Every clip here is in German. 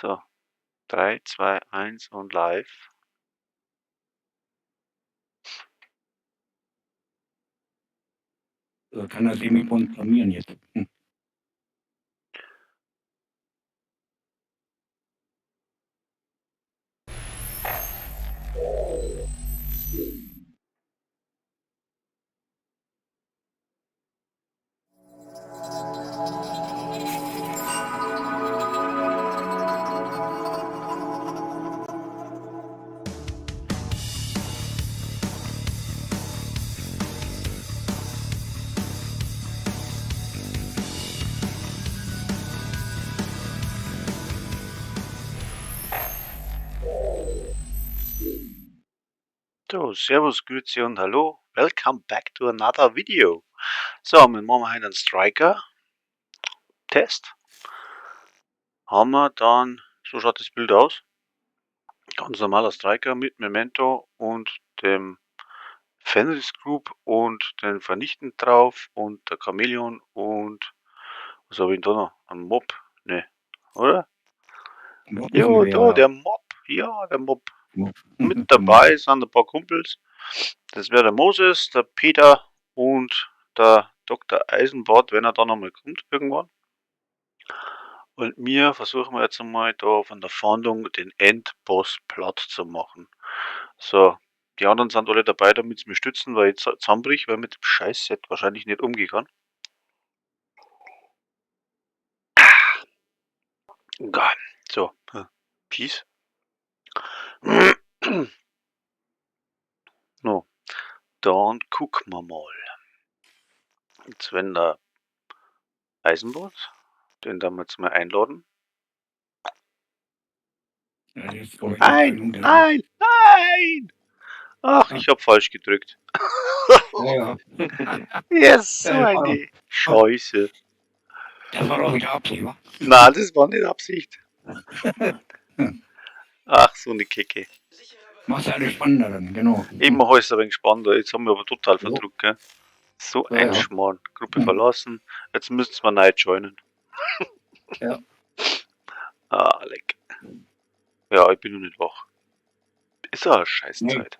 So, 3, 2, 1 und live. Kann das irgendwie programmieren jetzt? So, servus, grüezi und hallo. Welcome back to another video. So, wir machen heute einen Striker-Test. Haben wir dann, so schaut das Bild aus. Ganz normaler Striker mit Memento und dem Fenris Group und den Vernichten drauf und der Chamäleon und was habe ich denn da noch? Ein Mob? Ne, oder? Jo, da, der Mob. Ja, der Mob. Mit dabei sind ein paar Kumpels. Das wäre der Moses, der Peter und der Dr. Eisenbart, wenn er da nochmal kommt irgendwann. Und wir versuchen jetzt einmal da von der Fahndung den Endboss platt zu machen. So, die anderen sind alle dabei, damit sie mich stützen, weil ich zusammenbrich, weil ich mit dem Scheiß-Set wahrscheinlich nicht umgehen kann. So, Peace. No, dann gucken wir mal. Jetzt wenn der Eisenbart, den da wir jetzt mal einladen. Nein, nein, nein! Ach, ich hab falsch gedrückt. Ja. Yes, so eine Scheiße. Das war doch nicht Absicht, wa? Nein, das war nicht Absicht. Ach, so eine Kicke. Machst ja alles spannender dann, genau. Eben mache ich es ein wenig spannender. Jetzt haben wir aber total verdruckt, gell? So ein Ja. Schmarrn. Gruppe verlassen. Jetzt müssten wir neu joinen. Ja. Ah, leck. Ja, ich bin noch nicht wach. Ist ja eine Scheißzeit.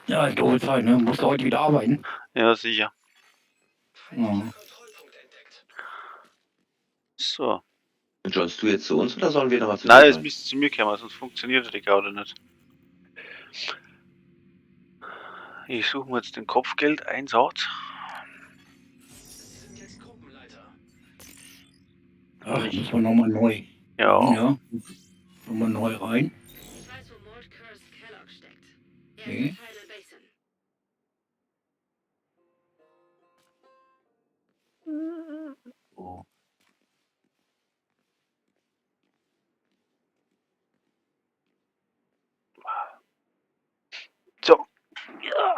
Ja, ist doofe Zeit, ne? Musst du heute wieder arbeiten? Ja, sicher. Ja. So. Johnst du jetzt zu uns oder sollen wir nochmal zu Nein, dir es sein? müsste zu mir kommen, sonst funktioniert die Gaude nicht. Ich suche mir jetzt den Kopfgeldeinsatz. Ach, müssen wir nochmal neu. Ja. Ja. Nochmal neu rein. Ich weiß, wo Mort Curse Kellogg steckt. Er Okay. ist in Final Basin. Oh. So. Ja.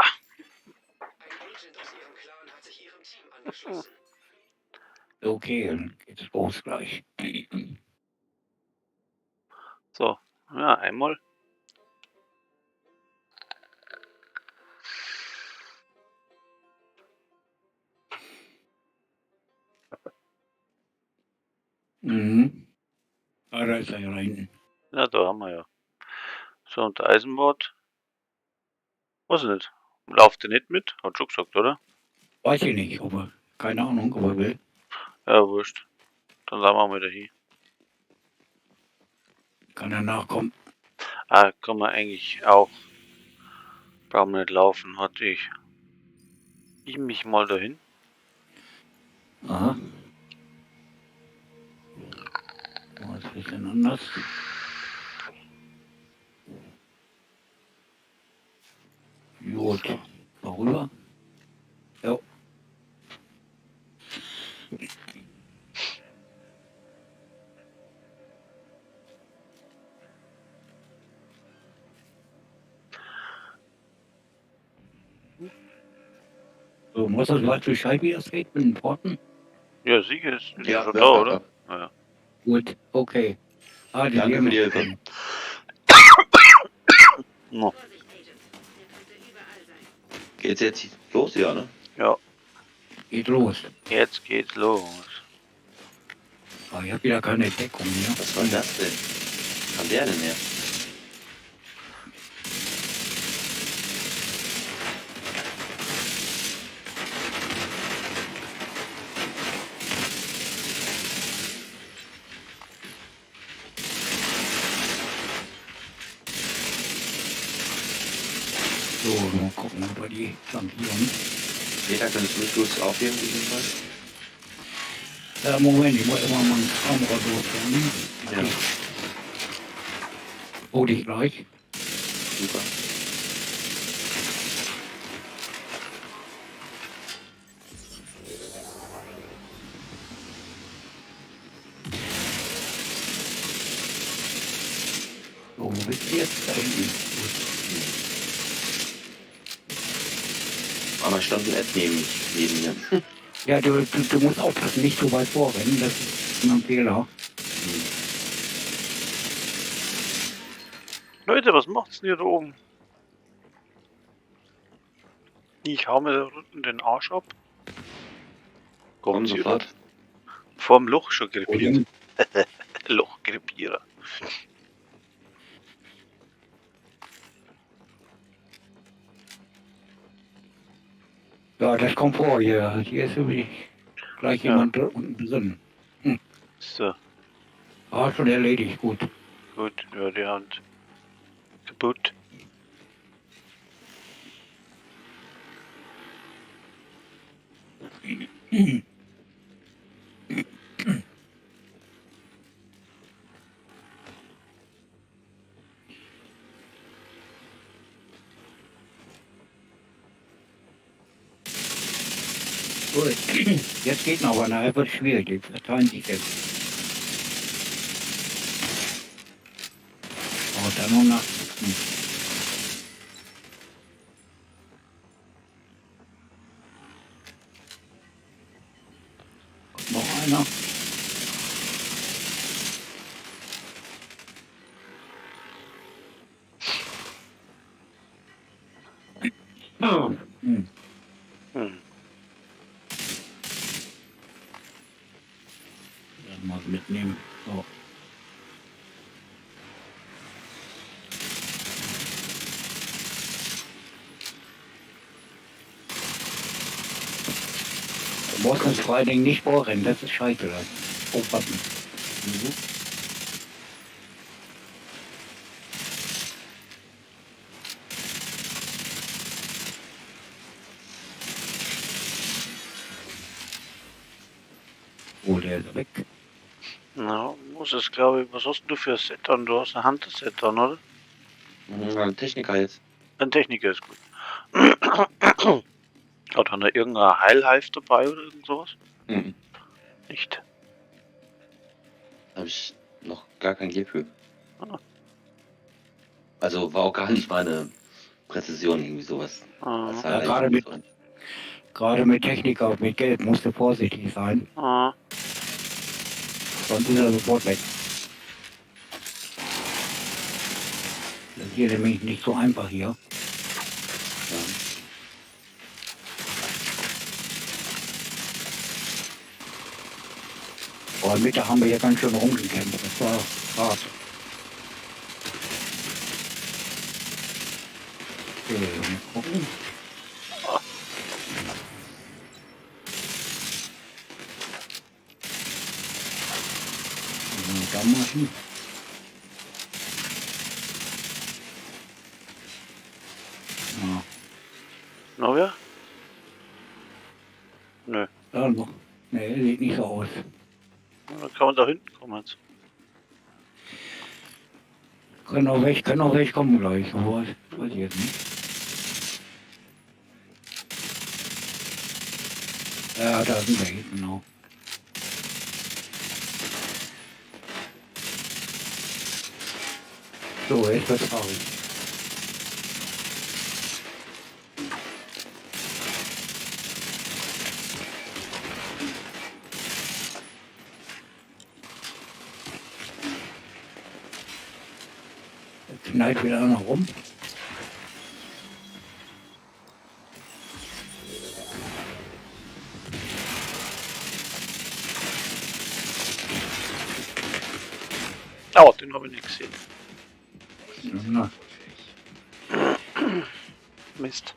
Okay, dann geht es los gleich. So. Ja, einmal. Mhm. Ah, da ist er ja rein. Ja, da haben wir ja. So, und der Eisenbart. Weiß ich nicht. Lauft der nicht mit? Hat schon gesagt, oder? Weiß ich nicht, ob er, keine Ahnung, ob er will. Ja, wurscht. Dann lassen wir mal da hin. Kann er nachkommen. Ah, kann man eigentlich auch. Brauchen wir nicht laufen, hatte ich. Ich mich mal dahin. Aha. Oh, ist ein bisschen anders. Gut. Darüber. Ja. So, muss das gleich Bescheid, wie das geht mit den Porten? Ja, sicher, ist Ja, schon ja, da, ja, oder? ja. Ja, ja. Gut, okay. Ah, die Danke für die Hilfe. Hilfe. No. Vorsicht, Agent. Der könnte überall sein. Geht's jetzt los, ja, ne? Ja, Geht los. jetzt geht's los. Aber ich habe wieder keine Deckung mehr. Was war das denn? Kam der denn her? So, mal gucken, ob wir die flankieren. Peter, könntest du mich kurz aufheben, gegebenenfalls? Moment, ich muss immer mal einen Kamera loswerden. Ja. Hol dich gleich. Super. So, wo bist du jetzt? Da hinten. Aber stand ein Ad neben mir. Ja, du musst aufpassen, nicht so weit vorrennen, das ist ein Fehler. Leute, was macht's denn hier da oben? Ich hau mir da unten den Arsch ab. Komm Kommt sie sofort. vorm Loch schon krepiert. Und Lochkrepierer. ja, das kommt vor hier. Hier ist übrigens gleich Ja. jemand unten drin. So, Ah, schon erledigt, gut. gut, ja, die Hand kaputt. Gut. Jetzt geht noch, aber nachher wird es schwierig. Die verteilen sich jetzt. Oh, dann noch nach. Kommt noch einer. Oh. Hm. Hm. Das mal mitnehmen. So. Du musst das vor allen Dingen nicht vorrennen, das ist scheiße. Das. Aufpassen. Oh, der ist weg. Na, muss es, glaube ich. Was hast du für ein Set an? Du hast ein Hunter-Set an, oder? Mhm, Techniker jetzt. Ein Techniker ist gut. Hat er da irgendein Heilhive dabei oder irgend sowas? Mhm. Nicht. Habe ich noch gar kein Gear für. Ah. Also war auch gar nicht meine Präzision irgendwie sowas. Ah, Als Ja, Highlight gerade mit- drin. Gerade mit Techniker, mit Geld musst du vorsichtig sein, ah. sonst ist er sofort weg. Das ist hier nämlich nicht so einfach hier. Ja. Aber in Mitte haben wir ja ganz schön rumgekämpft. Das war hart. Okay, mal gucken. Da mal hin. Ja, Noch wer? Nö. da noch. Nee, sieht nicht so aus. Dann kann man da hinten kommen jetzt. Können auch welche kommen gleich. Aber weiß ich jetzt nicht. Ja, da sind welche, genau. So, jetzt wird's traurig. Jetzt knallt wieder einer rum. Oh, den habe ich nicht gesehen. Na, Mist.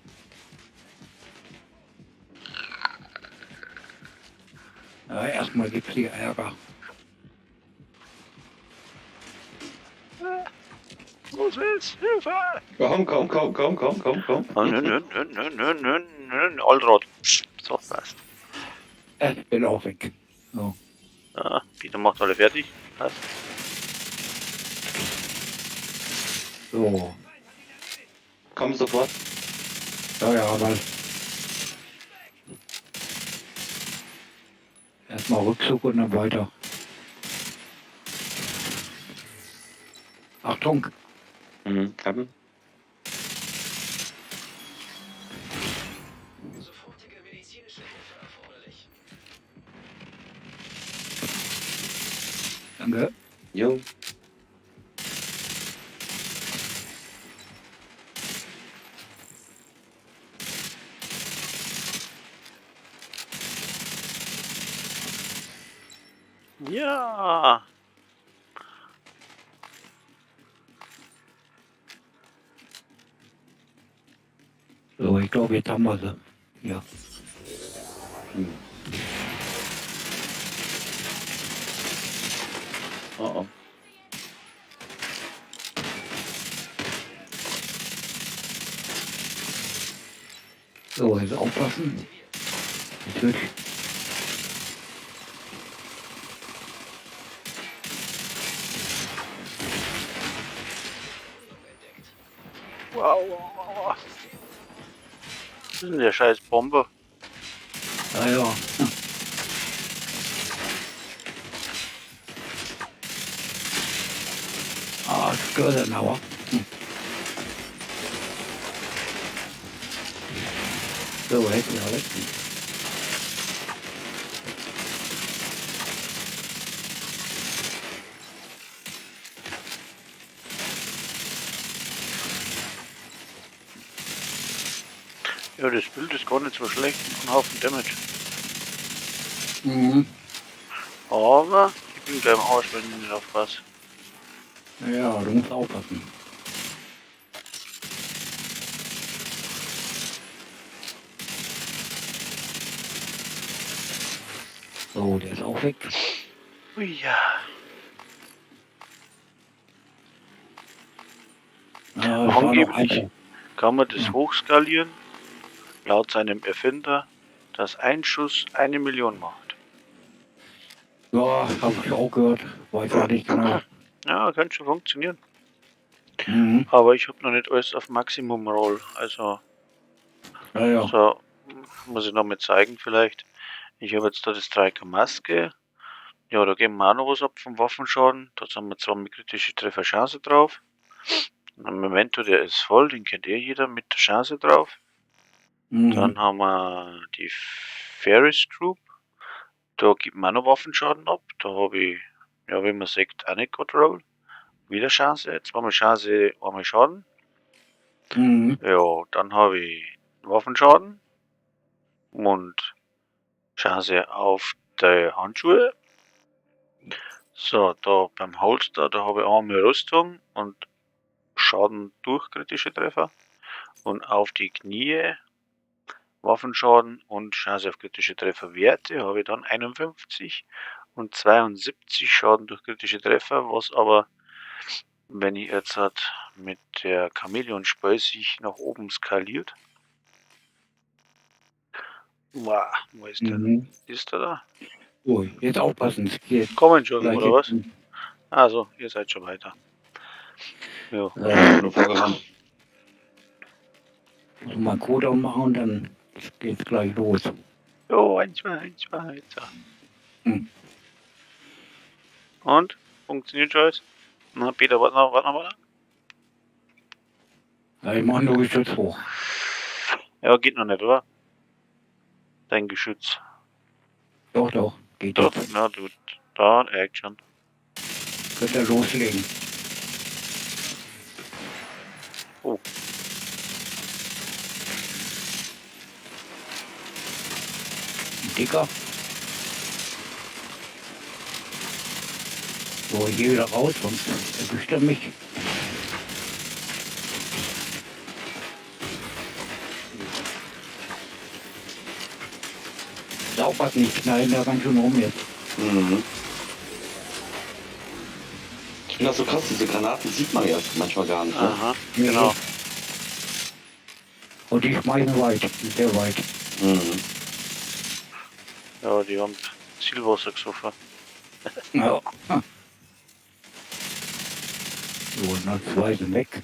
ja, erstmal gibt's hier Ärger. Was willst du? Hilfe! Komm. Oh, nö. Allrad. So, passt. Ich bin auch weg. So. Ja, Peter macht alle fertig. Passt. So. Komm sofort. Ja, aber erstmal Rückzug und dann weiter. Achtung! Mhm. Haben. Danke. Jo. Ja. So, ich glaube, jetzt haben wir sie. Ja. Hm. Oh. So, jetzt aufpassen. Jetzt wird Wow. Was ist denn der scheiß Bombe? ja. Ah, das gehört dann aber. So, hätten wir alles. Ja, das Bild ist gar nicht so schlecht. Ein Haufen Damage. Mhm. Aber ich bin gleich im Arsch, wenn ich nicht aufpasse. Ja, du musst aufpassen. So, der ist auch weg. Ui, ja. Ja, es war noch Angeblich einer. kann man das Ja. hochskalieren, laut seinem Erfinder, dass ein Schuss 1 Million macht. Ja, habe ich auch gehört. Weiß auch nicht genau. Ja, kann schon funktionieren. Mhm. Aber ich habe noch nicht alles auf Maximum Roll. Also, Ja. so muss ich noch mal zeigen vielleicht. Ich habe jetzt da das Striker Maske. Ja, da geben wir auch noch was ab vom Waffenschaden. Da haben wir zwar mit kritische Trefferchance drauf. Ein Memento, der ist voll, den kennt jeder mit der Chance drauf. Mhm. Dann haben wir die Ferris Group. Da gibt man auch noch Waffenschaden ab. Da habe ich, ja, wie man sagt, auch nicht gut Roll. Wieder Chance, zweimal Chance, einmal Schaden. Mhm. Ja, dann habe ich Waffenschaden und Chance auf die Handschuhe. So, da beim Holster, da habe ich einmal Rüstung und Schaden durch kritische Treffer. Und auf die Knie Waffenschaden und Chance auf kritische Trefferwerte habe ich dann 51 und 72 Schaden durch kritische Treffer, was aber, wenn ich jetzt mit der Chamäleon-Spell sich nach oben skaliert. Wow, wo ist denn? Mhm. Ist er da? So, jetzt aufpassen. Es geht Kommen schon, gleich oder was? jetzt. Also, ihr seid schon weiter. Ja. Nur vorgerannt. Muss mal Cooldown machen, dann geht's gleich los. Jo, 1, 2, 1, 2, 1, 2. Hm. Und? Funktioniert schon alles? Na, Peter, warte noch. Ja, ich mach nur Geschütz hoch. Ja, geht noch nicht, oder? Dein Geschütz. Doch, geht Doch, jetzt. na du, da, Action. Könnt ihr loslegen. Oh. Dicker. So, ich gehe wieder raus, sonst erwischt er mich. Saubert nicht, knallen da ganz schön rum jetzt. Mhm. Ich finde das so krass, diese Granaten sieht man ja manchmal gar nicht. Ne? Aha, Nee. genau. Und die schmeißen weit, sehr weit. Mhm. Ja, die haben Zielwasser gesoffen. Ja. So, noch zwei sind weg.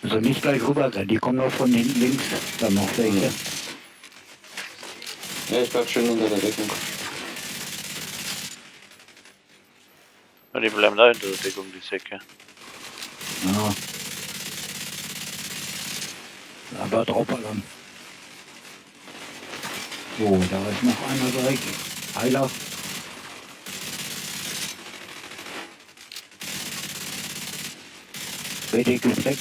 Also nicht gleich rüber sein, die kommen noch von hinten links, dann noch welche. Ja, ich bleib schön hinter der Deckung. Ja, die bleiben da hinter der Deckung, die Säcke. Ja. Aber drauf dann. So, da ist noch einer gleich. Heiler. Weg ist weg.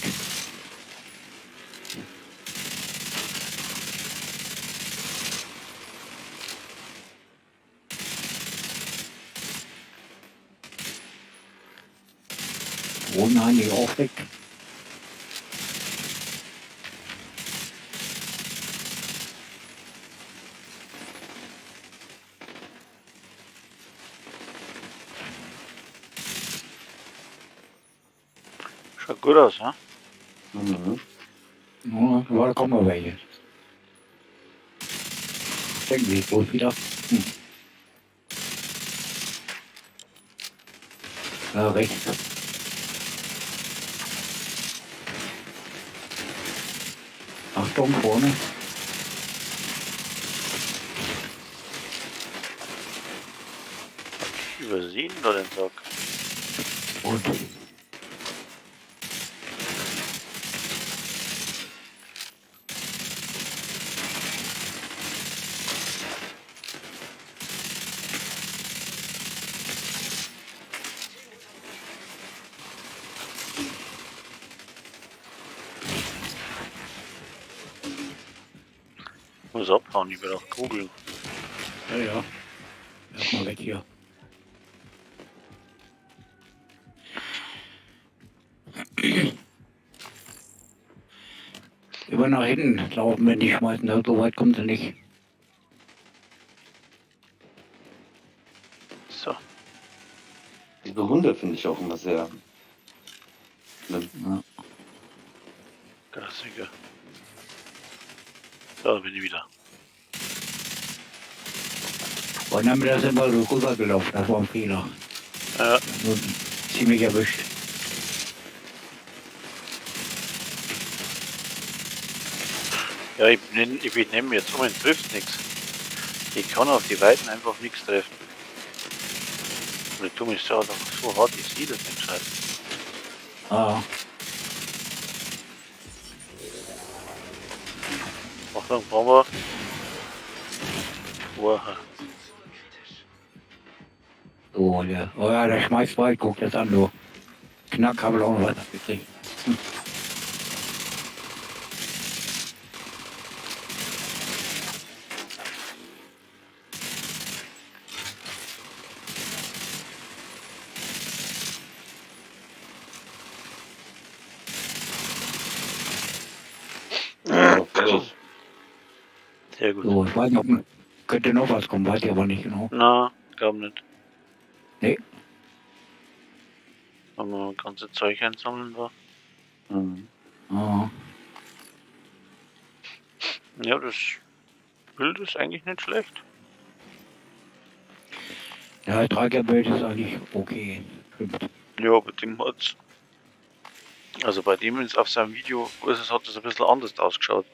Wohnen eigentlich auch weg. Schaut gut aus, ne? Mhm. Ja, aber da kommen wir welche. Denken Sie bloß wieder. Ja, rechts. Achtung, vorne. Übersehen da den Sack. Und Muss abhauen, ich will auch kugeln. ja. Erstmal weg hier. Über nach hinten laufen, wenn die schmeißen, da so weit kommt sie nicht. So, Diese Hunde finde ich auch immer sehr schlimm. Ja. Klassiker. Da bin ich wieder. Und dann sind wir so rübergelaufen, das war ein Fehler. Ja, Also, ziemlich erwischt. ja ich nehme jetzt um, trifft nichts. Ich kann auf die Weiten einfach nichts treffen. Und ich tue mich so hart, ich sehe das nicht gescheit. Ah, Achtung, Bomber. Wow. so, der. Oh ja, der schmeißt weit, guck das an, du. Knack, habe ich auch noch was abgekriegt. Ja, fertig. Sehr gut. So, ich weiß nicht, könnte noch was kommen, weiß ich aber nicht genau. Na, glaub nicht. Nee. Wenn wir ganze Zeug einsammeln da. Mhm. Ah, Ja, das Bild ist eigentlich nicht schlecht. der Tragerbild ist eigentlich okay. Stimmt. Ja, bei dem hat's. Also bei dem ist auf seinem Video hat es ein bisschen anders ausgeschaut.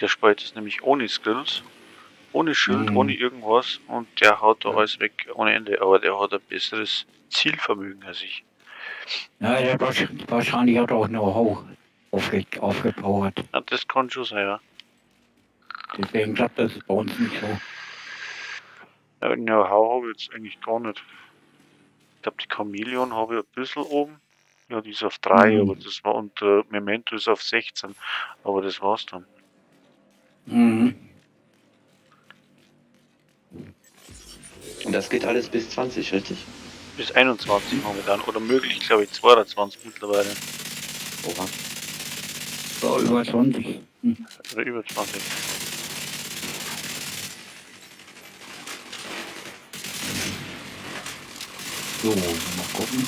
Der spielt es nämlich ohne Skills, ohne Schild, Mhm. ohne irgendwas und der haut da alles weg ohne Ende. Aber der hat ein besseres Zielvermögen als ich. Ja, der hat wahrscheinlich hat auch Know-how aufgepowert. Ja, das kann schon sein, ja. Deswegen klappt das bei uns nicht so. Ja, Know-how habe ich jetzt eigentlich gar nicht. Ich glaube, die Chameleon habe ich ein bisschen oben. Ja, die ist auf 3, Mhm. aber das war und Memento ist auf 16. Aber das war's dann. Mhm. Und das geht alles bis 20, richtig? Bis 21 momentan. Oder möglich, glaube ich, 22 mittlerweile. Oha. So, über 20. Oder über 20. So, mal gucken.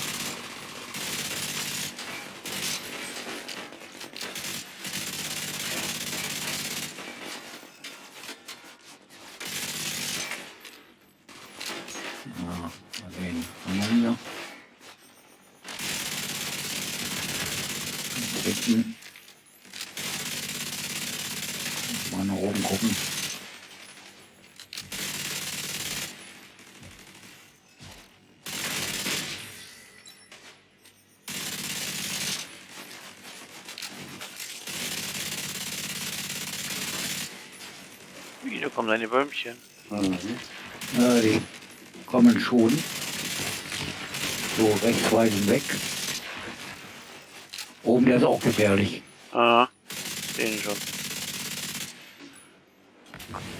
Ja, mal sehen. Was haben wir hier? Dritten. Mal nach oben gucken. Wie, da kommen deine Bäumchen. Mhm. Ja, die kommen schon. So, rechts weisen weg. Oben, der ist auch gefährlich. Ah, den schon.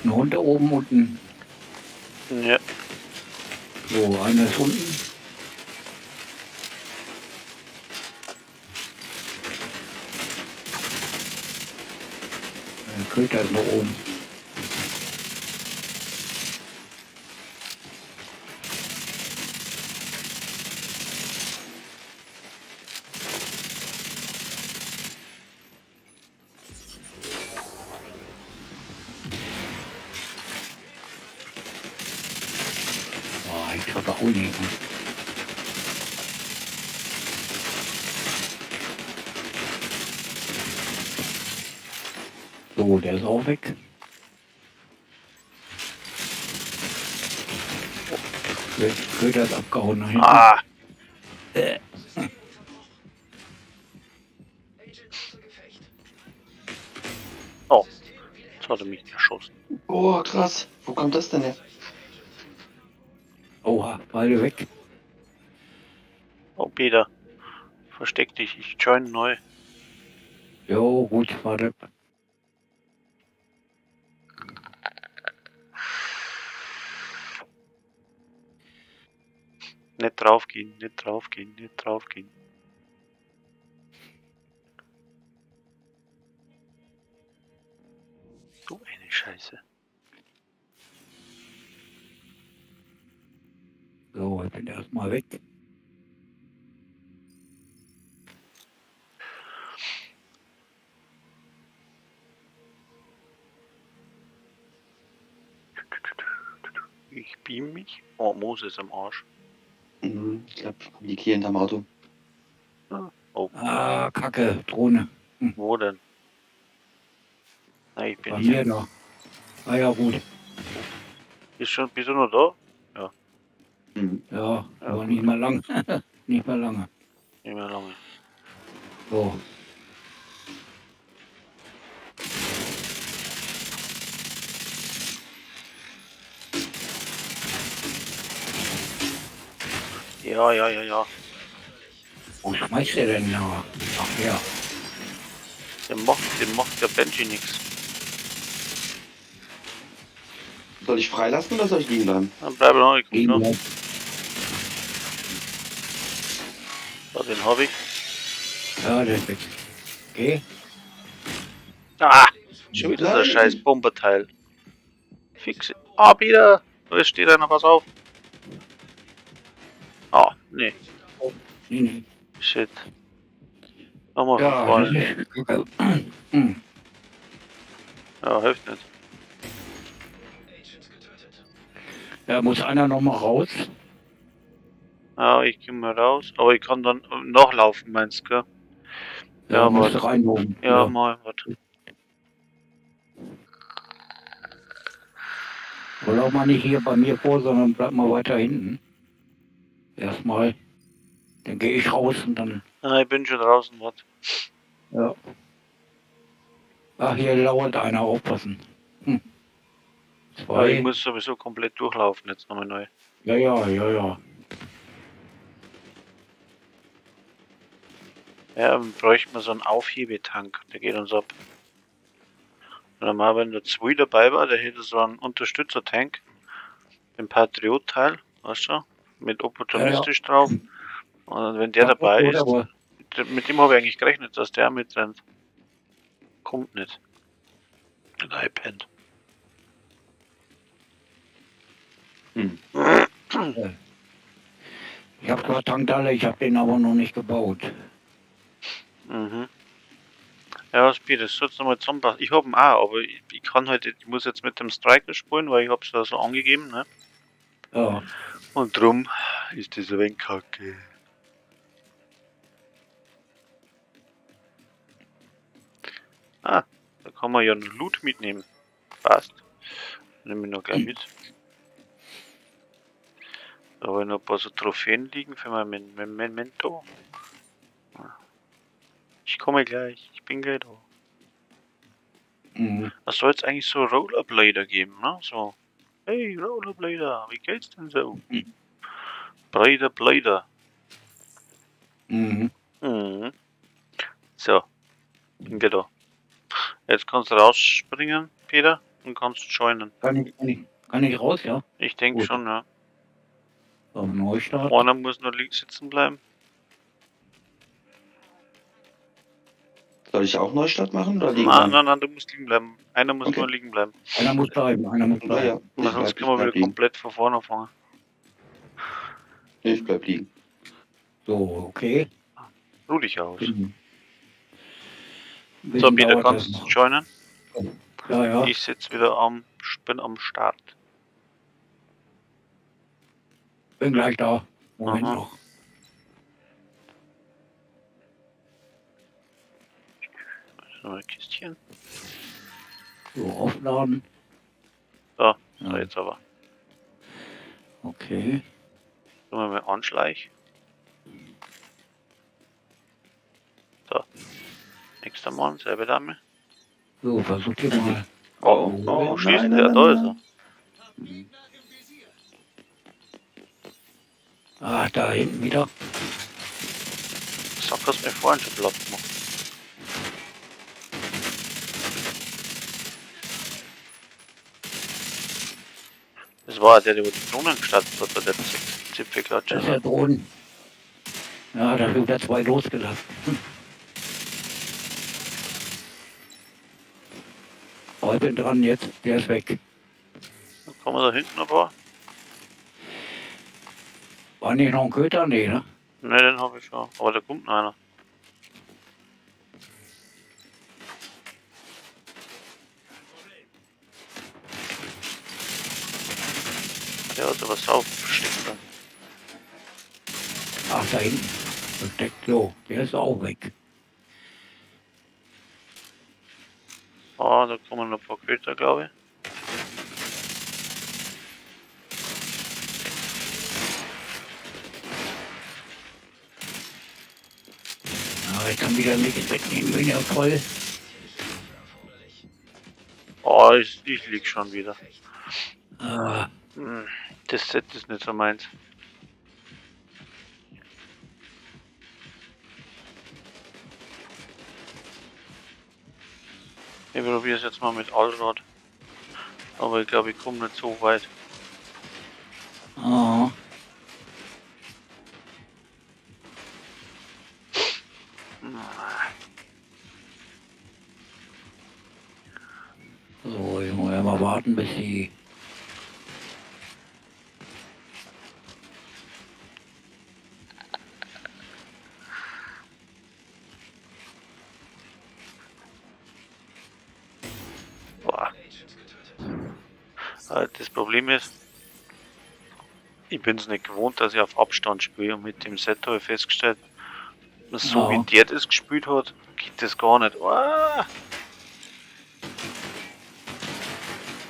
Ein Hund da oben unten. Ja, So, einer ist unten. Der Köter ist noch oben. Oh, ich hab auch nicht. So, der ist auch weg. Köter ist abgehauen nach hinten. ah, oh, jetzt hat er mich erschossen. Oh, krass. Wo kommt das denn her? Oha, beide weg. Oh, Peter, versteck dich, ich join neu. Jo, gut, warte. Nicht draufgehen, nicht draufgehen, nicht draufgehen. So eine Scheiße. So, ich bin erstmal weg. Ich beam mich. Oh, Mose ist am Arsch. Mhm. Ich glaube, liegt hier hinterm Auto. Oh, Ah, Kacke, Drohne. wo denn? Nein, ich bin Bei hier. mir noch. Ah ja, gut. Bist du noch da? Mhm. Ja, Ja, aber gut. nicht mehr lang. Nicht mehr lange. Nicht mehr lange. So. Ja, ja, ja, ja. Wo schmeißt der denn da? Ach ja. Dem macht der Benji nichts. Soll ich freilassen oder soll ich liegen bleiben? Dann bleib noch, ich komm Gegen noch. bleibt. So, den hab ich. Ja, der ist weg. Okay. Ah! Schon wieder so ein scheiß Bomberteil. Fix. Ah, Peter! Da steht einer, pass auf. Ah, nee. Nee, nee. Shit. Nochmal von Ja, vorne. das ist Hm. Ja, hilft nicht. Da muss einer noch mal raus. Ja, ich geh mal raus. Aber ich kann dann nachlaufen, meinst du, gell? Ja, Ja, musst du warte. reinholen. Ja, mal, warte. Oder auch mal nicht hier bei mir vor, sondern bleib mal weiter hinten. Erstmal. Dann gehe ich raus und dann. Ah, ich bin schon draußen, warte. Ja. Ach, hier lauert einer, aufpassen. Hm. Ja, Zwei. ich muss sowieso komplett durchlaufen, jetzt nochmal neu. Ja, ja, ja, ja. Ja, dann bräuchten wir so einen Aufhebetank, der geht uns ab. Und normal, wenn der 2 dabei war, der hätte so einen Unterstützertank. den Patriot-Teil, weißt du? Mit opportunistisch drauf. Und wenn der Ja, dabei oder ist, wo? mit dem habe ich eigentlich gerechnet, dass der mitrennt. Kommt nicht. Ein iPad. Hm. Ich habe zwar Tankdalle, ich habe den aber noch nicht gebaut. Mhm. Ja, Speed, das sollst du mal zusammenpassen. Ich habe ihn auch, aber ich kann halt, ich muss jetzt mit dem Striker spielen, weil ich habe es da so angegeben, ne? Ja, Und drum ist das ein wenig kacke. Ah, da kann man ja einen Loot mitnehmen. Passt. Nehme ich noch gleich mit. Da habe ich noch ein paar so Trophäen liegen für mein Memento. Ich komme gleich, ich bin gleich da. mhm. Es soll jetzt eigentlich so Rollerblader geben, ne? So, hey Rollerblader, wie geht's denn so? Mhm. Blader. Mhm. Mhm. So, bin gleich da. Jetzt kannst du rausspringen, Peter, und kannst joinen. Kann ich raus, ja? Ich denke Gut. schon, ja. So, Neustart. Einer muss nur sitzen bleiben. Soll ich auch Neustart machen oder liegen Nein, bleiben? nein, du musst liegen bleiben. Einer muss Okay. nur liegen bleiben. Einer muss bleiben, einer muss Ja, bleiben. ja. Weil sonst können wir wieder liegen. komplett von vorne anfangen. Ich bleib liegen. So, okay. Ruh dich aus. Ein So, bisschen Peter, dauert das kannst noch. joinen. Ja, ja. Ich sitze wieder bin am Start. Bin gleich da. Moment Aha. noch. So, ein Kistchen. So, aufladen. So, Ja, jetzt aber. okay. Tun wir mal Anschleich. So. Nächster Mann, selbe Dame. So, versucht ihr mal. Oh, Oh, wo schießt nein, der? nein, Da nein, ist er. nein. Ah, da hinten wieder. Sag, hast mir vorhin schon platt gemacht. Das war der, der über die Drohnen gestartet hat, der Zipfelklatscher. Das ist der Drohnen. Ja, da sind wieder zwei losgelassen. Aber ich bin dran jetzt, der ist weg. Dann kommen wir da hinten ein paar. War nicht noch ein Köter? Nee, ne? Ne, den habe ich schon. Aber da kommt noch einer. Der hat aber sau versteckt dann. Ach, da hinten. Versteckt so. Der ist auch weg. Ah, da kommen noch ein paar Köter, glaube ich. Ja, ich kann wieder nichts wegnehmen, bin ja voll. Oh, ich lieg schon wieder. Ah, Das Set ist nicht so meins. Ich probiere es jetzt mal mit Allrad. Aber ich glaube, ich komme nicht so weit. ah. So, ich muss ja mal warten, bis sie. Boah. Das Problem ist, ich bin es nicht gewohnt, dass ich auf Abstand spiele. Und mit dem Set habe ich festgestellt, so Ja. wie der das gespielt hat, geht das gar nicht. Ah!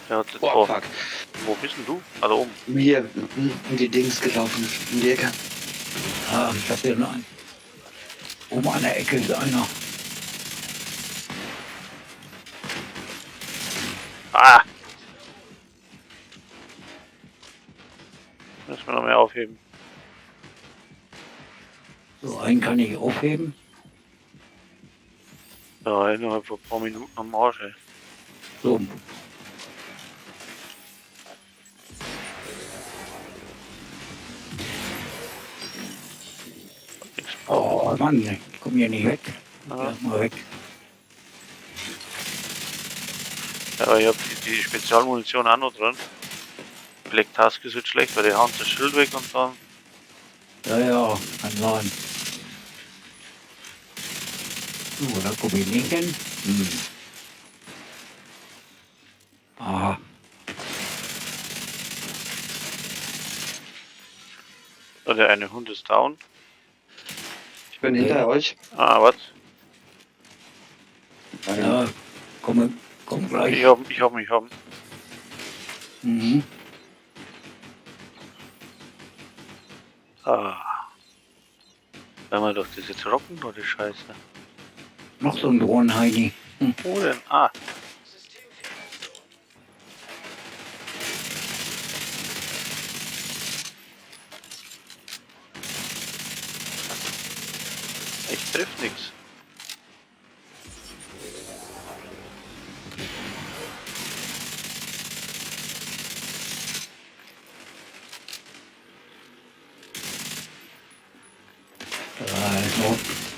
Der hat jetzt Boah, da. fuck. Wo bist denn du? Ah, da oben. Mir in die Dings gelaufen. In die Ecke. Ah, ich hab hier noch einen. Um eine Ecke ist einer. Ah! Müssen wir noch mehr aufheben. So, einen kann ich aufheben. Ja, innerhalb von ein paar Minuten am Arsch, ey. So. Oh Mann, ich komm hier nicht weg. Ja. Lass mal weg. Ja, aber ich hab die Spezialmunition auch noch drin. Black Tusk ist jetzt schlecht, weil die hauen das Schild weg und dann. Ja, ja, kann sein. So, da komm ich nicht hin. Aha. So, der eine Hund ist down. Ich bin hinter euch. Ah, was? Ja, komm gleich. Ich hab ihn. Mhm. Ah. Wenn wir doch das jetzt rocken, oder Scheiße. Noch so ein Drohnenheini. Wo denn? Ah. Ich triff nix.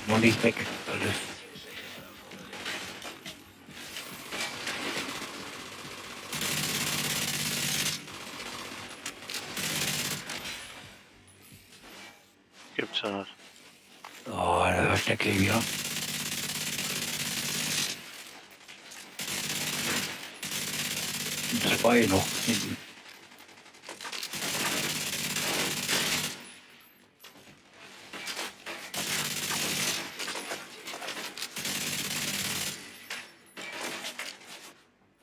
Noch nicht weg. Alles. Gibt's ja nicht. Oh, da stecke ich wieder. Und zwei noch hinten.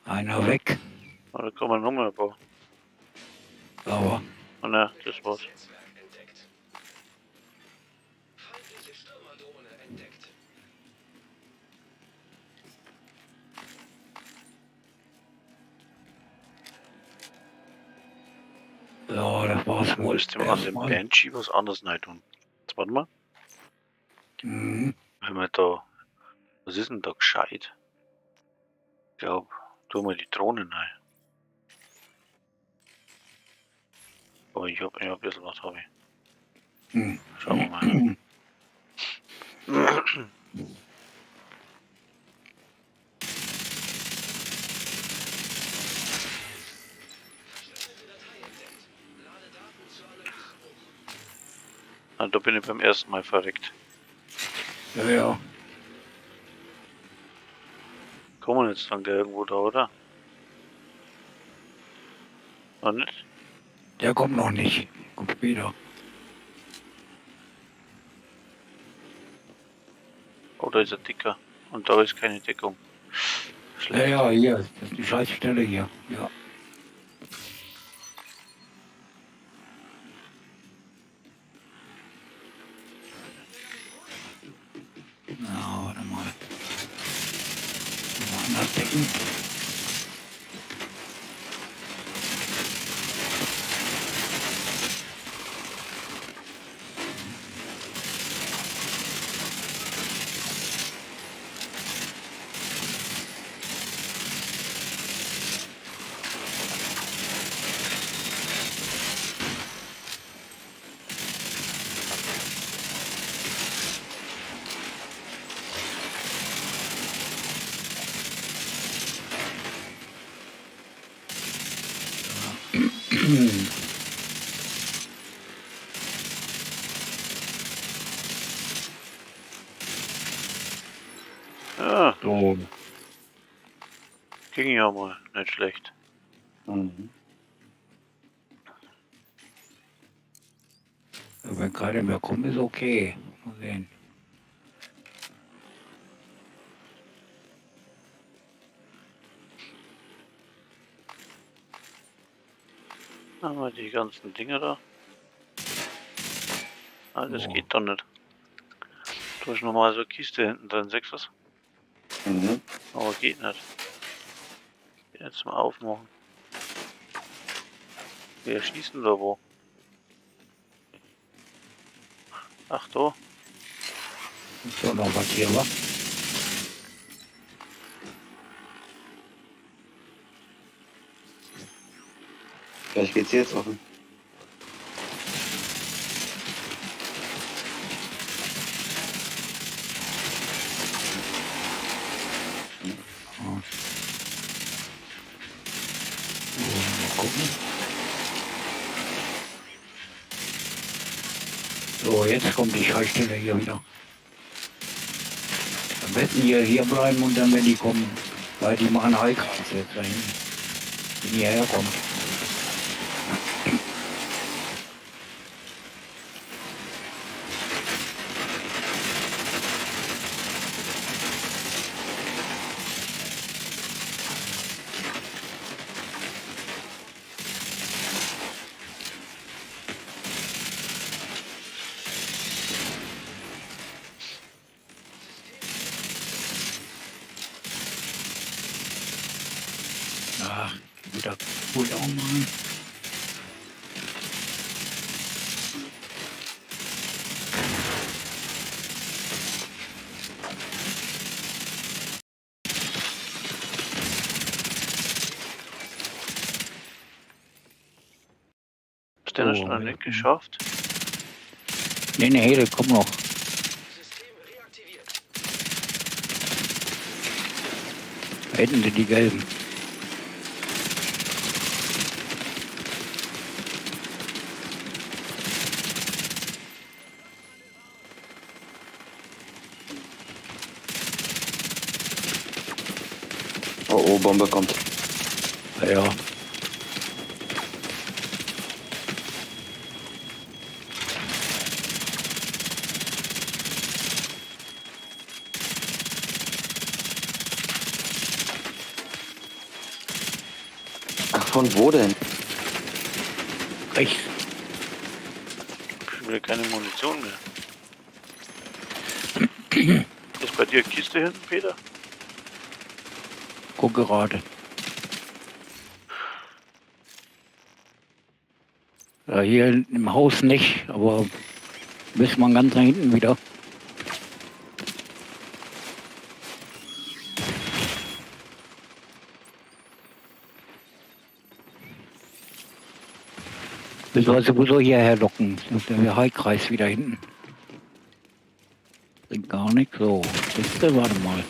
Einer weg. Ah, da kommen noch mal ein paar. Aber Oh ne, das war's. ja, das war's wohl. Müsste man an dem Erstmal. Banshee was anderes rein tun. Jetzt warte mal. Mhm. Wenn wir da. Was ist denn da gescheit? Ich glaub, tun wir die Drohnen rein. Aber ich hab ein bisschen was hab ich. Hm. Schauen wir mal. Ah, da bin ich beim ersten Mal verreckt. Ja, ja. Kommen jetzt dann der irgendwo da, oder? Oder nicht? Der kommt noch nicht. Kommt später. Oder ist er dicker? Und da ist keine Deckung. Ja, Schlecht. ja, hier. Das ist die Schaltstelle hier. Ja. Na, warte mal. Mal anders decken. Ja, So. ging ja mal. Nicht schlecht. Wenn keiner mehr kommt, ist okay. Mal sehen. Haben wir die ganzen Dinge da. Ah, das So. geht doch nicht. Du hast nochmal so eine Kiste hinten drin, sechst du das? Mhm. Aber geht nicht. Jetzt mal aufmachen. Wir schießen da wo? Ach da. Ist doch noch was hier, wa? Vielleicht geht's jetzt offen. So, jetzt kommt die Scheißstelle hier wieder. Am besten hier bleiben und dann, wenn die kommen, weil die machen Heikreis jetzt da hinten, wenn die herkommen. Ach, wieder gut auch mal. Hast du den So, noch ja. nicht geschafft? Nee, der kommt noch. Da hinten sind die gelben. Oh, Bombe kommt. Ja. Ach, von wo denn? Rechts. Schon wieder keine Munition mehr. Ist bei dir eine Kiste hinten, Peter? Guck gerade. Ja, hier im Haus nicht, aber bis man ganz nach hinten wieder. Bis wir sowieso hierher locken. Das ist der Heikreis wieder hinten. Bringt gar nichts. So, Kiste, warte mal.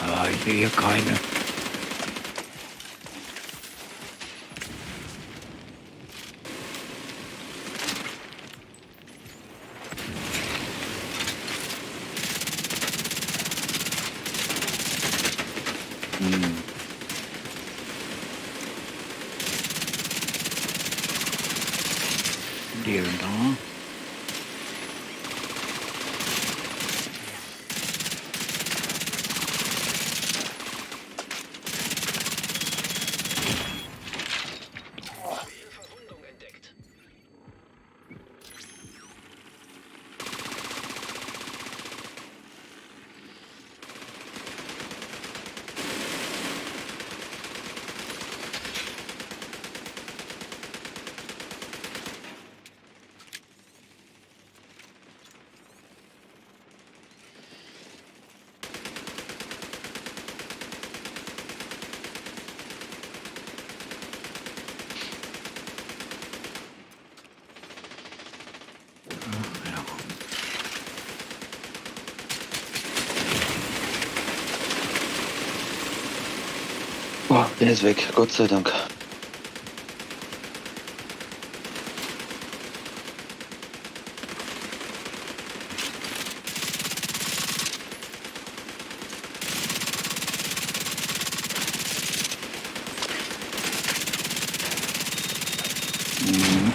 Ah, ich sehe hier keine. Die da. Oh, der ist weg, Gott sei Dank. Mhm.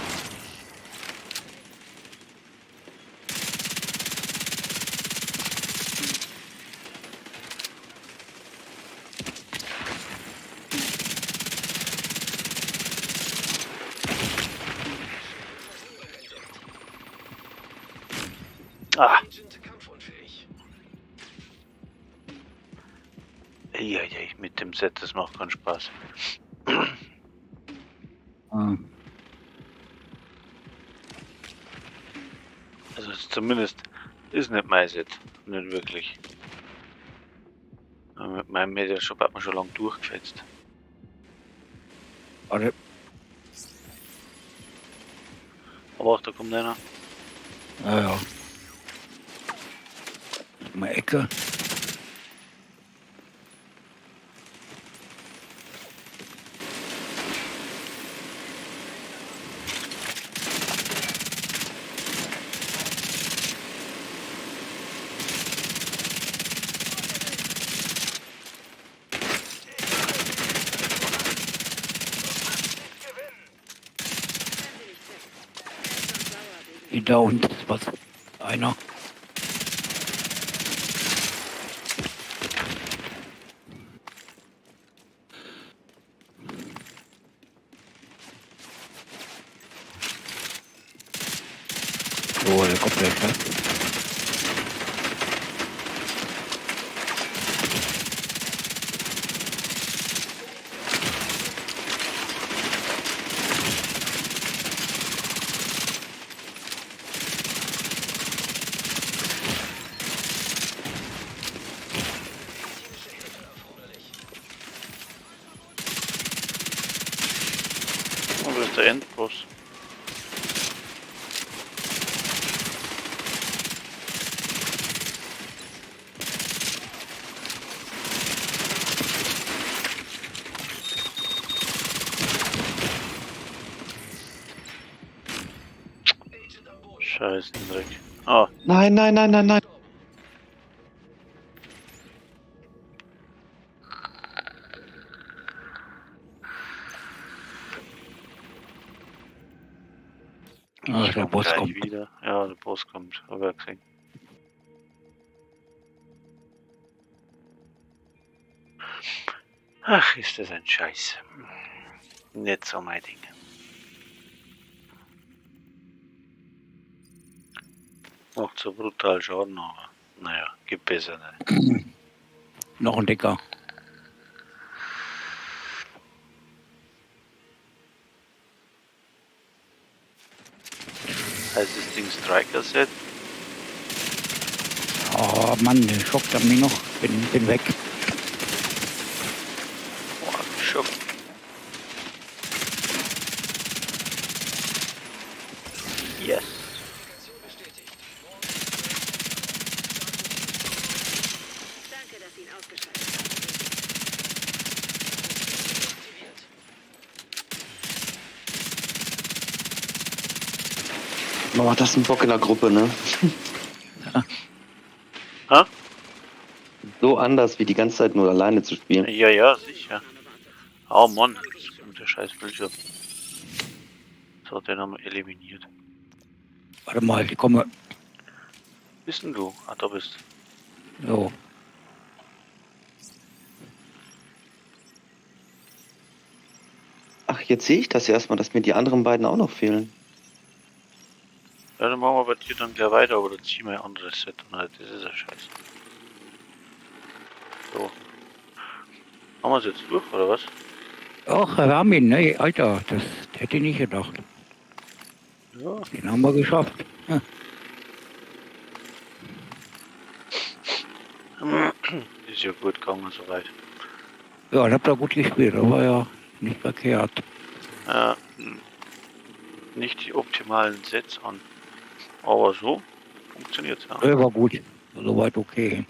Ah! Ja, mit dem Set, das macht keinen Spaß. Ah. Also zumindest ist nicht mein Set. Nicht wirklich. Aber mit meinem Mediashop hat man schon lange durchgefetzt. Warte. Aber auch da kommt einer. Ja. Mal Ecke. Hinter uns ist was. Einer. So, der kommt gleich, ne? Und das ist der Endboss. Scheiße, Dreck. Ah, Nein, nein, nein, nein, nein. Ah, der kommt Boss gleich kommt. wieder. Ja, der Boss kommt. Hab ich gesehen. Ach, ist das ein Scheiß. Nicht so mein Ding. Macht so brutal Schaden, aber naja, gibt besser nicht. Noch ein Dicker. Heißt das Ding Striker Set? Oh Mann, der schockt an mich noch. Bin weg. Boah, Schock. Yes. Danke, dass Sie ihn ausgeschaltet haben. Oh, das ist ein Bock in der Gruppe, ne? Ha? So anders, wie die ganze Zeit nur alleine zu spielen. Ja, ja, sicher. Oh Mann, mit der scheiß Bildschirm. So, den haben wir eliminiert. Warte mal, ich komme. Bist denn du? Ah, da bist So. Ach, jetzt sehe ich das erstmal, dass mir die anderen beiden auch noch fehlen. Ja, dann machen wir bei dir dann gleich weiter, aber dann ziehen wir ein anderes Set und halt, das ist ja scheiße. So. Haben wir es jetzt durch, oder was? Ach, wir haben ihn, ne? Alter, das hätte ich nicht gedacht. Ja. Den haben wir geschafft. Ja. Ist ja gut gegangen soweit. Ja, ich hab da gut gespielt, das war ja nicht verkehrt. Ja, nicht die optimalen Sets an. Aber so funktioniert ja. Der war gut, soweit okay.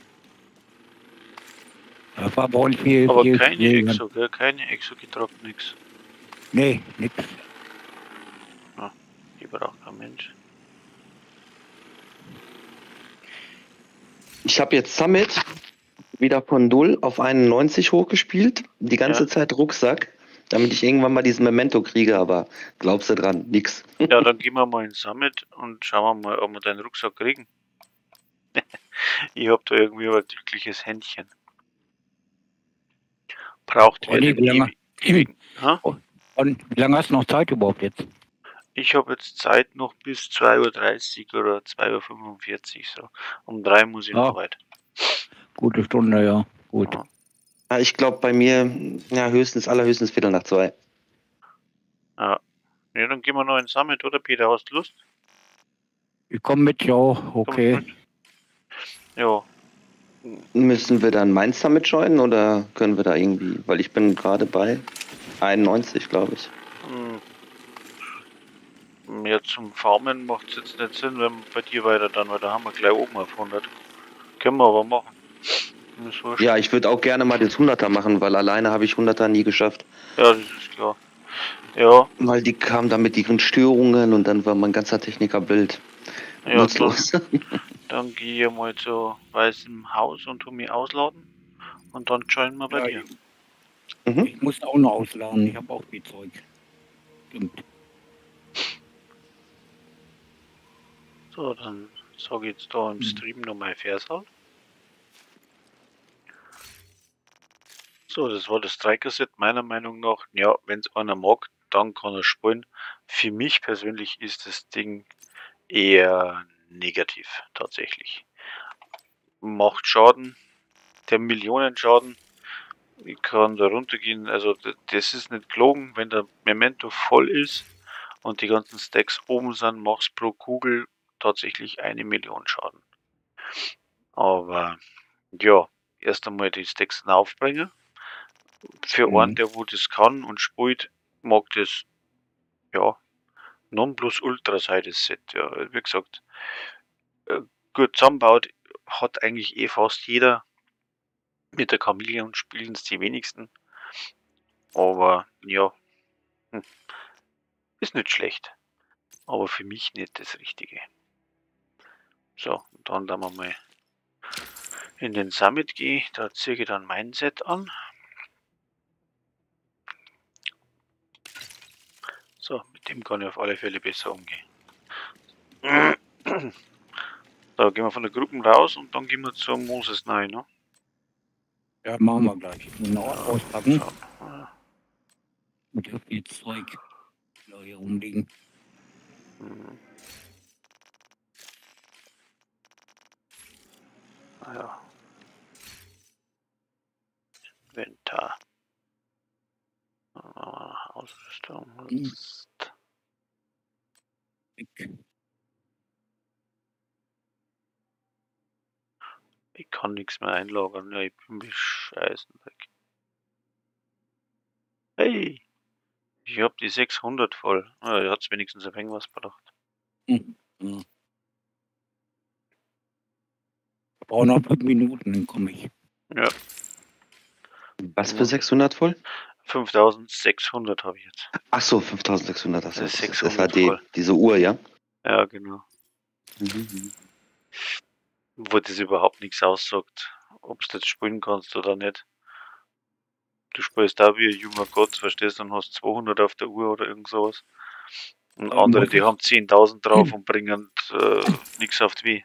Das war bei uns viel, Aber viel keine Spielen. Exo, gell? Keine Exo gedroppt, nix. Nee, nix. Die braucht kein Mensch. Ich habe jetzt Summit wieder von 0 auf 91 hochgespielt. Die ganze Ja. Zeit Rucksack, damit ich irgendwann mal diesen Memento kriege, aber glaubst du dran? Nix. Ja, dann gehen wir mal ins Summit und schauen wir mal, ob wir deinen Rucksack kriegen. Ich hab da irgendwie ein glückliches Händchen. Braucht wer Ronny, den wie lange? ewigen. Ha? Und wie lange hast du noch Zeit überhaupt jetzt? Ich habe jetzt Zeit noch bis 2:30 Uhr oder 2:45 Uhr so. Um 3 muss ich noch Ja. weit. Gute Stunde, ja. Gut. Ja. Ja, ich glaube bei mir, ja, allerhöchstens Viertel nach 2. Ja, dann gehen wir noch ins Summit, oder Peter? Hast du Lust? Ich komme mit, ja, Kommst okay. mit? Ja, Müssen wir dann mein Summit joinen oder können wir da irgendwie, weil ich bin gerade bei 91, glaube ich. mehr zum Farmen macht es jetzt nicht Sinn, wenn wir bei dir weiter dann, weil da haben wir gleich oben auf 100. Können wir aber machen. Ist wurscht. Ja, ich würde auch gerne mal das 100er machen, weil alleine habe ich 100er nie geschafft. Ja, das ist klar. Ja, Weil die kamen dann mit ihren Störungen und dann war mein ganzer Technikerbild ja, nutzlos. dann gehe ich mal zu weißem Haus und tu mich ausladen. Und dann joinen wir bei Ja, dir. Mhm. Ich muss auch noch ausladen, ich habe auch viel Zeug. Stimmt. So, dann sage ich jetzt da im Mhm. Stream nochmal Versal. So, das war das Striker-Set meiner Meinung nach. Ja, wenn es einer mag, dann kann er spielen. Für mich persönlich ist das Ding eher negativ, tatsächlich. Macht Schaden, der Millionenschaden. Ich kann da runtergehen, also das ist nicht gelogen, wenn der Memento voll ist und die ganzen Stacks oben sind, machst pro Kugel tatsächlich 1 Million Schaden. Aber ja, erst einmal die Stacks aufbringen. Für einen, der wo das kann und spielt, mag das, ja, Nonplusultra sein, das Set. Ja, wie gesagt, gut zusammenbaut hat eigentlich eh fast jeder. Mit der Chameleon spielen es die wenigsten. Aber ja, ist nicht schlecht. Aber für mich nicht das Richtige. So, und dann wir mal in den Summit gehen. Da ziehe ich dann mein Set an. So, mit dem kann ich auf alle Fälle besser umgehen. Da gehen wir von der Gruppe raus und dann gehen wir zum Moses rein, ne? Ja, machen wir gleich. Genau, auspacken. So, Und ich hab jetzt Zeug da hier rumliegen. ja. Inventar. Ausrüstung. Ich kann nichts mehr einlagern. Ja, ich bin bescheißen weg. Hey! Ich hab die 600 voll. Ja, da hat's wenigstens ein wenig was gebracht. Ja. Wir brauchen noch 5 Minuten, dann komme ich. Ja. Was für 600 voll? 5600 habe ich jetzt. Ach so, 5600. Das, Das ist das 600 war voll. diese Uhr, ja? Ja, genau. Wo das überhaupt nichts aussagt, ob du jetzt spielen kannst oder nicht. Du spielst da wie ein junger Gott, verstehst du, und hast 200 auf der Uhr oder irgend sowas. Und andere, die haben 10.000 drauf und bringen nichts auf die Wii.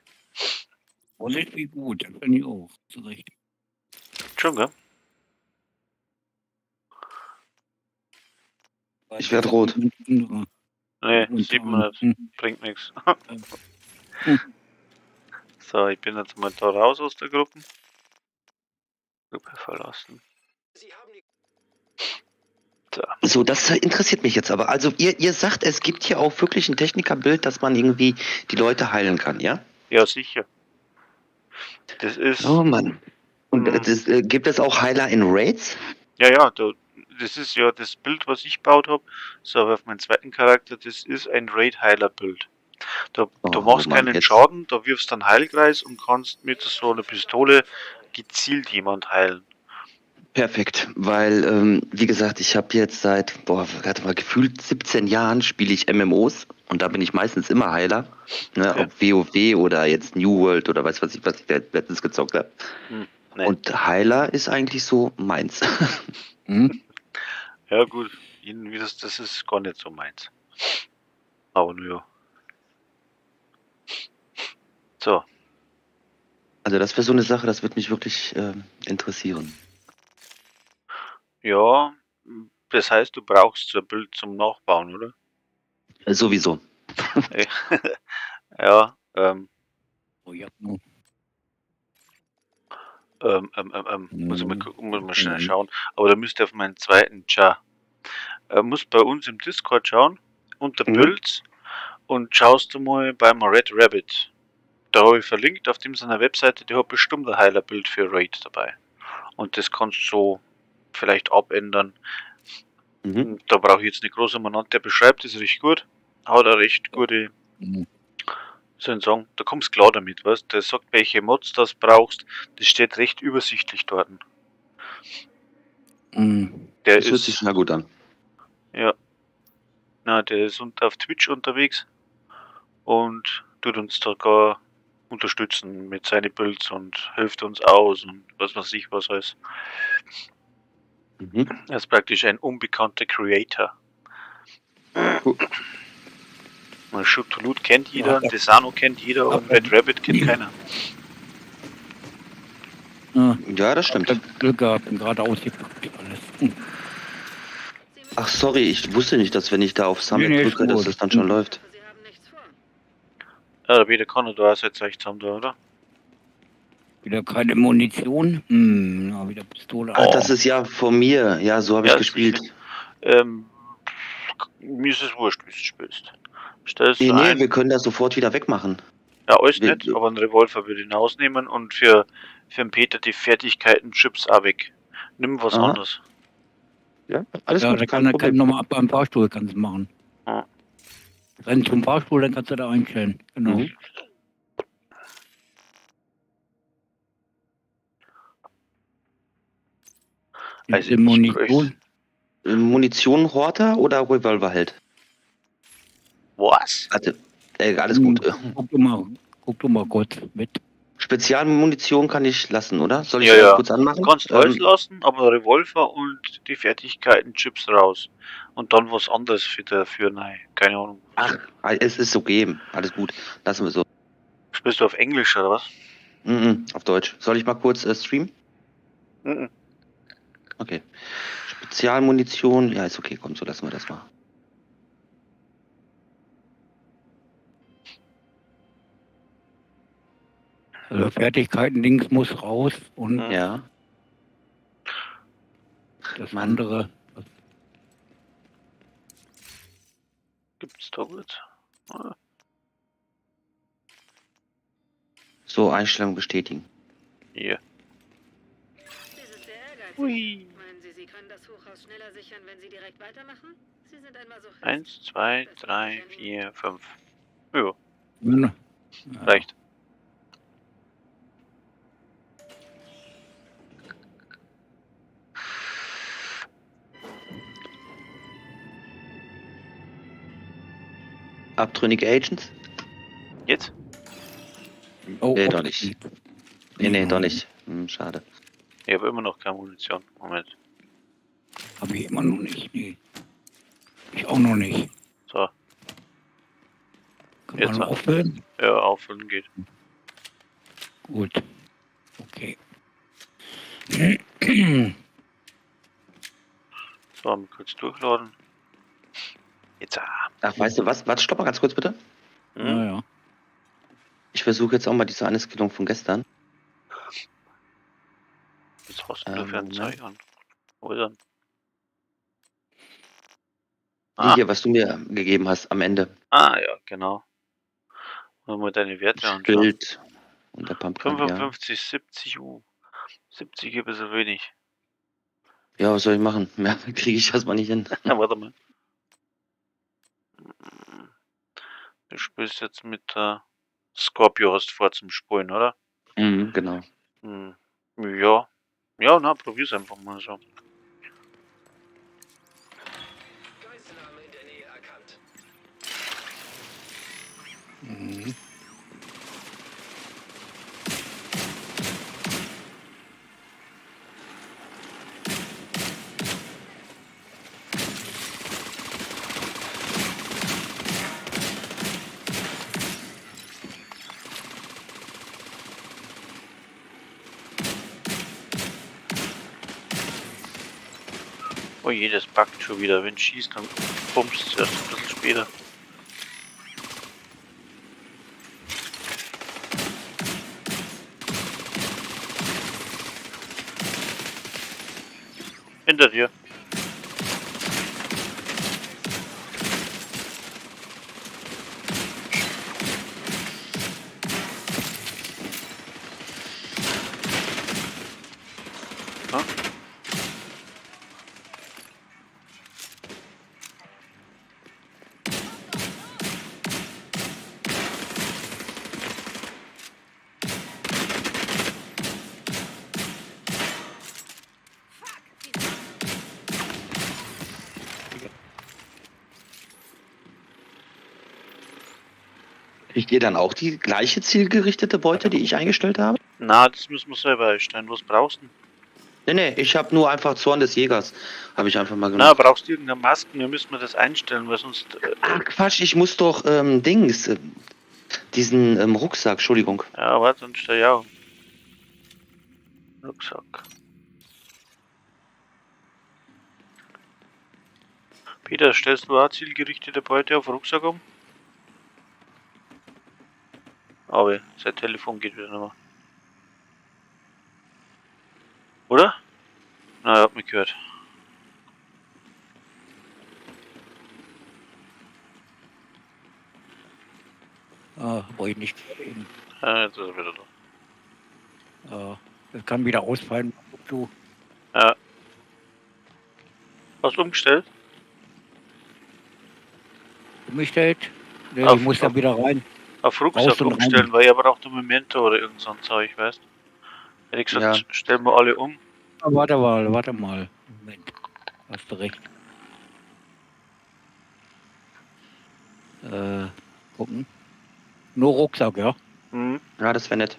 Oh, nicht wie gut, das finde ich auch. Zurecht. Schon, gell? Ich werd rot. Nee, sieht man nicht. Bringt nichts. So, ich bin jetzt mal da raus aus der Gruppe. Gruppe verlassen. So, das interessiert mich jetzt aber. Also ihr sagt, es gibt hier auch wirklich ein Technikerbild, dass man irgendwie die Leute heilen kann, ja? Ja, sicher. Das ist. Oh Mann. Und gibt es auch Heiler in Raids? Ja, das ist ja das Bild, was ich gebaut habe. So, aber auf meinen zweiten Charakter, das ist ein Raid-Heiler-Bild. Du machst Mann, keinen jetzt- Schaden, da wirfst einen Heilkreis und kannst mit so einer Pistole gezielt jemand heilen. Perfekt, weil, wie gesagt, ich habe jetzt seit, warte mal, gefühlt 17 Jahren spiele ich MMOs und da bin ich meistens immer Heiler. Ne, Okay. ob WoW oder jetzt New World oder was ich letztens gezockt habe. Nee. Und Heiler ist eigentlich so meins. Ja gut, irgendwie das ist gar nicht so meins. Aber nur ja. So, Also das wäre so eine Sache, das würde mich wirklich interessieren. ja, das heißt, du brauchst so ein Bild zum Nachbauen, oder? Sowieso. Ja, Oh, ja. Oh. muss ich mal gucken, muss mal schnell schauen. Aber da müsst ihr auf meinen zweiten musst bei uns im Discord schauen, unter Builds, und schaust du mal beim Red Rabbit. Da habe ich verlinkt auf dem seiner Webseite, die hat bestimmt ein Heilerbild für Raid dabei. Und das kannst du so vielleicht abändern. Da brauche ich jetzt nicht groß umeinander. Der beschreibt das recht gut. Hat eine recht gute, soll ich sagen, da kommst du klar damit, weißt du? Der sagt, welche Mods du brauchst. Das steht recht übersichtlich dort. Der Das hört sich sehr gut an. Ja. Na, der ist auf Twitch unterwegs und tut uns da gar unterstützen mit seinen Builds und hilft uns aus und was weiß ich was alles. Er ist praktisch ein unbekannter Creator. Cool. Shoot to Loot kennt jeder, Ja. Desano kennt jeder und Red Rabbit kennt keiner. Ja, Ja, das stimmt. Glück gehabt und gerade ausgepackt alles. Ach, sorry, ich wusste nicht, dass wenn ich da auf Summit Nee, drücke, ist dass gut. das dann schon läuft. Sie haben nichts vor. Ja, der Peter Conner, du hast jetzt recht haben, oder? Wieder keine Munition. Na, wieder Pistole. Ach, das ist ja von mir. Ja, so habe ich Ja, gespielt. Mir ist es wurscht, wie du spielst. Stellst Nee, du nee, ein, wir können das sofort wieder wegmachen. ja, alles wir- nicht, aber einen Revolver würde ich hinausnehmen und für den Peter die Fertigkeiten Chips auch weg. Nimm was Aha. anderes. Ja, alles Ja, gut, da kein kann Problem. nochmal ab beim Fahrstuhl kannst du machen. Ja. Renn zum Fahrstuhl, dann kannst du da einstellen. Genau. Mhm. Also Die ich Munition. Munition Horter oder Revolverheld? Was? Warte, alles gut. Guck du mal kurz mit. Spezialmunition kann ich lassen, oder? Soll ich Ja, das ja. kurz anmachen? Du kannst alles lassen, aber Revolver und die Fertigkeiten Chips raus. Und dann was anderes für nein. Keine Ahnung. Ach, es ist okay. Alles gut. Lassen wir so. Spielst du auf Englisch oder was? Auf Deutsch. Soll ich mal kurz streamen? Mhm. Okay. Spezialmunition. Ja, ist okay. Komm, so lassen wir das mal. Also Fertigkeiten-Dings muss raus und Mhm. Ja. das Mann. andere. Gibt's da was? Ah, So, Einstellung bestätigen. hier. Sie sind sehr ehrgeizig. Hui. Meinen Sie, Sie können das Hochhaus schneller sichern, wenn Sie direkt weitermachen? Sie sind einmal so 1, 2, 3, 4, 5. Ja, Ja. reicht. Abtrünnige Agents? Jetzt? Oh, Nee, ups. doch nicht. Nee, doch nicht. Schade. Ich habe immer noch keine Munition. Moment. Hab ich immer noch nicht. Nee. Ich auch noch nicht. So, Kann Jetzt man noch. aufhören? ja, auffüllen geht. Gut. Okay. So, mal kurz durchladen. Jetzt. Ach, weißt du was? Warte, stopp mal ganz kurz bitte. Hm? Ja. Ich versuche jetzt auch mal diese eine Skillung von gestern. Was hast du für ein Moment. Zeichen? Wo ist er? Hier, was du mir gegeben hast am Ende. Ja, genau. Mal deine Werte anschauen. Bild und der Pumpgun, ja. 55, 70, 70 ist ein bisschen wenig. Ja, was soll ich machen? Mehr kriege ich erstmal nicht hin. Na, warte mal. Du spielst jetzt mit der Scorpio, hast vor zum Spulen, oder? Genau. Ja. Ja, na, probier's einfach mal so. Mhm. Oh je, das packt schon wieder. Wenn schießt, dann pumpst es erst ein bisschen später. Hinter dir. Ja? Kriegt ihr dann auch die gleiche zielgerichtete Beute, die ich eingestellt habe? Na, das müssen wir selber erstellen. Was brauchst du denn? Nee, ich habe nur einfach Zorn des Jägers. Habe ich einfach mal Na, gemacht. brauchst du irgendeine Masken? Wir müssen das einstellen, weil sonst. Ach Quatsch, ich muss doch diesen Rucksack, Entschuldigung. Ja, warte, dann stell ja. Rucksack. Peter, stellst du auch zielgerichtete Beute auf Rucksack um? Aber sein Telefon geht wieder nicht mehr. Oder? Na, er hat mich gehört. Wo ich nicht reden. Jetzt ist er wieder da. Das kann wieder ausfallen. Du, Ja. Hast du umgestellt? umgestellt? Nee, Auf- ich muss da auf- wieder rein. Auf Raus Rucksack und umstellen, rein. weil er braucht ein Memento oder irgend so ein Zeug, weißt du? Hätte ich gesagt, Ja. stellen wir alle um. Ah, warte mal. Moment. Hast du recht. Gucken. Nur Rucksack, ja? Hm. Ja, das wäre nett.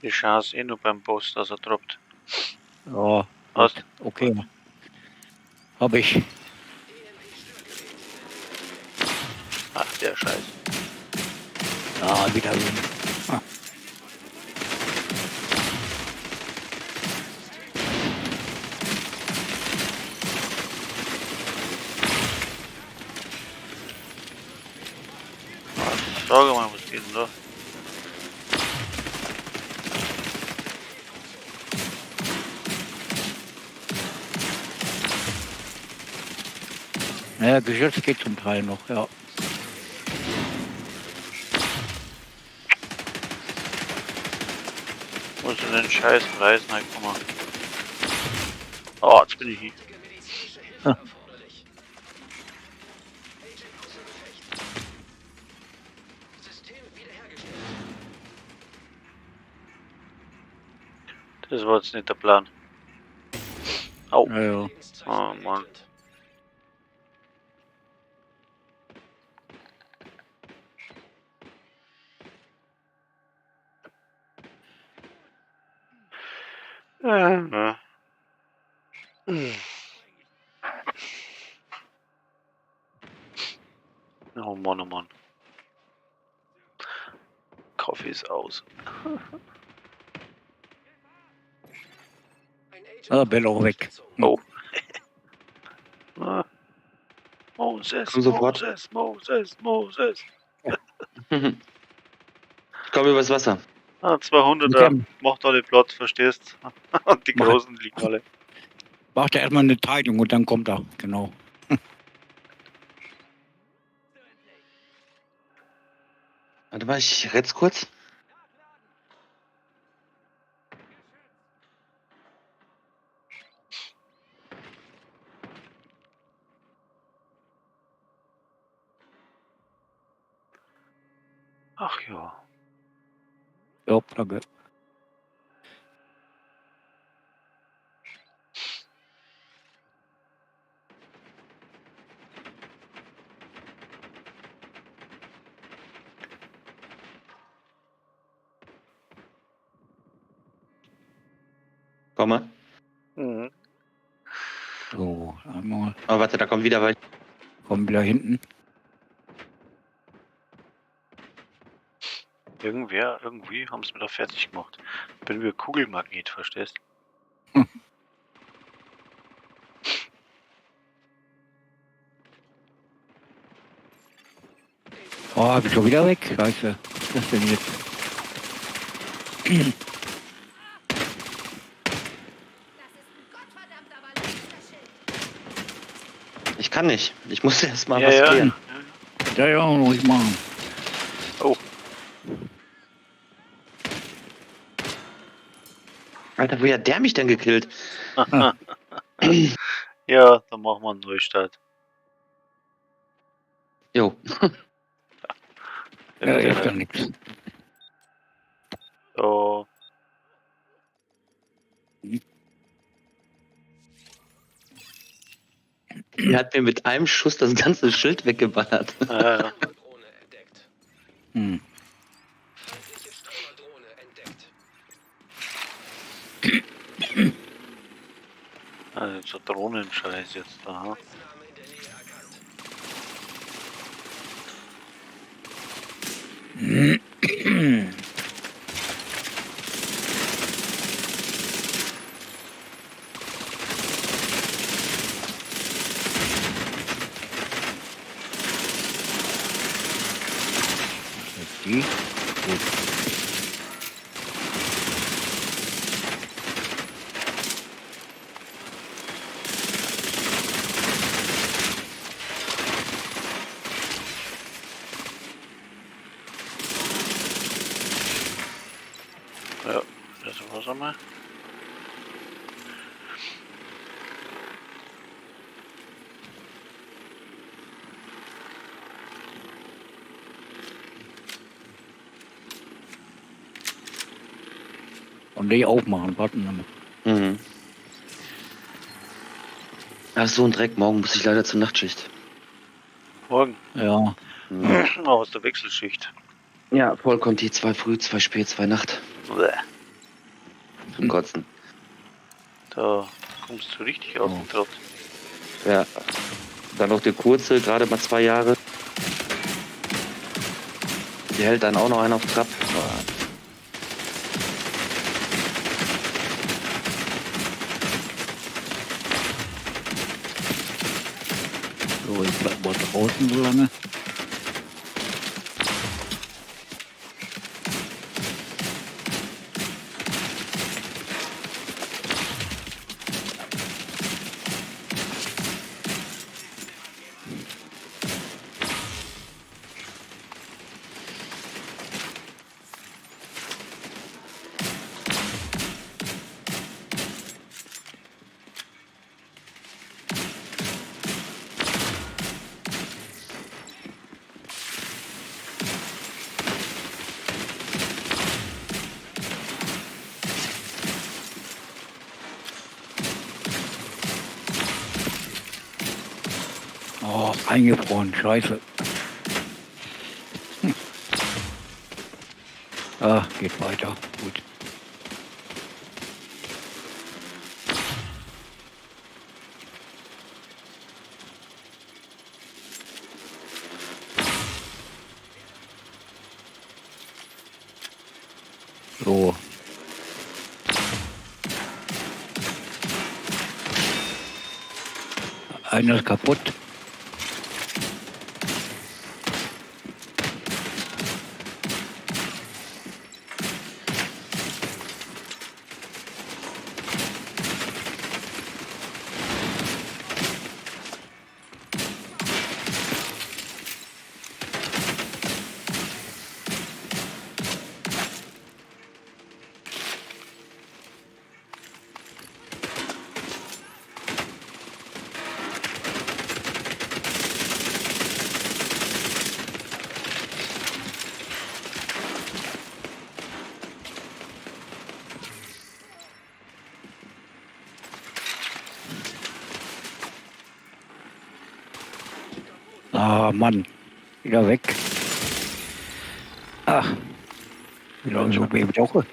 Die Chance eh nur beim Boss, dass er droppt. Ja, Was? gut. Okay. Hab ich. Ach, der Scheiß. Ja, wieder so. Sag mal, was geht denn da? Naja, Geschütz geht zum Teil noch, ja. Muss in den scheiß Preis reinkommen. Oh, jetzt bin ich hier. Das war jetzt nicht der Plan. Au. Ja. Oh Mann. Ja. Oh Mann, oh Mann. Kaffee ist aus. Bello weg. Oh. Ah. Moses, Komm sofort. Moses. Ich komme übers Wasser. Ah, 200er. Okay. Macht alle Platz, verstehst? Und die Mach- Großen liegen alle. Macht er erstmal eine Teilung und dann kommt er. Genau. Warte mal, ich rett's kurz. Ach ja. Ja, danke. Komme. Mhm. So, einmal. Aber warte, da kommt wieder was. Kommen wieder hinten. Irgendwie haben sie mir da fertig gemacht. Bin wie ein Kugelmagnet, verstehst? Oh, hab ich schon wieder weg? Scheiße. Was ist das denn jetzt? Ich kann nicht. Ich muss erst mal Ja, was ja. klären. Ja, muss ich machen. Oh, Alter, woher hat der mich denn gekillt? ja, dann machen wir einen Neustart. Jo. Ja, ist ja nichts. So, Der hat mir mit einem Schuss das ganze Schild weggeballert. Hm. Also so Drohnenscheiß jetzt da. Ha? Jetzt die. Gut. Ja, das war's einmal. Und die aufmachen, warten wir mal. Mhm. Ach so ein Dreck, morgen muss ich leider zur Nachtschicht. Morgen. Ja, Mhm. Aus der Wechselschicht. Ja, Paul kommt die 2 früh, 2 spät, 2 Nacht. Bäh. Zum Kotzen. Da kommst du richtig aus Oh. dem Trott. Ja. Dann noch der kurze, gerade mal 2 Jahre. Die hält dann auch noch einen auf Trab. so, ich bleib mal draußen so lange. Oh, eingefroren, scheiße. Ah, geht weiter. Gut. So. Einer ist kaputt. Ah, Mann. Wieder weg. Ach. Wieder so beim Joche.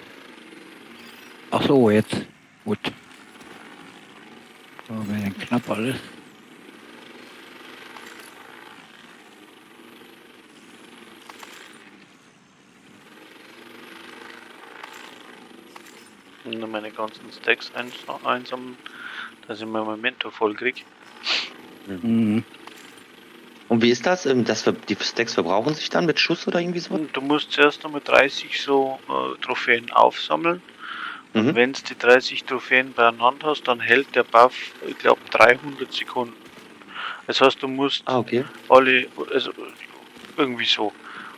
Ach so, jetzt. Gut. So, wenn knapp alles. Und dann meine ganzen Stacks einsammeln, dass ich mein Memento voll krieg. Mhm. Und wie ist das? Die Stacks verbrauchen sich dann mit Schuss oder irgendwie so? Und du musst zuerst einmal 30 so Trophäen aufsammeln. Und Mhm. wenn du die 30 Trophäen beieinander hast, dann hält der Buff, ich glaube, 300 Sekunden. Das heißt, du musst Ah, okay. alle, also irgendwie so.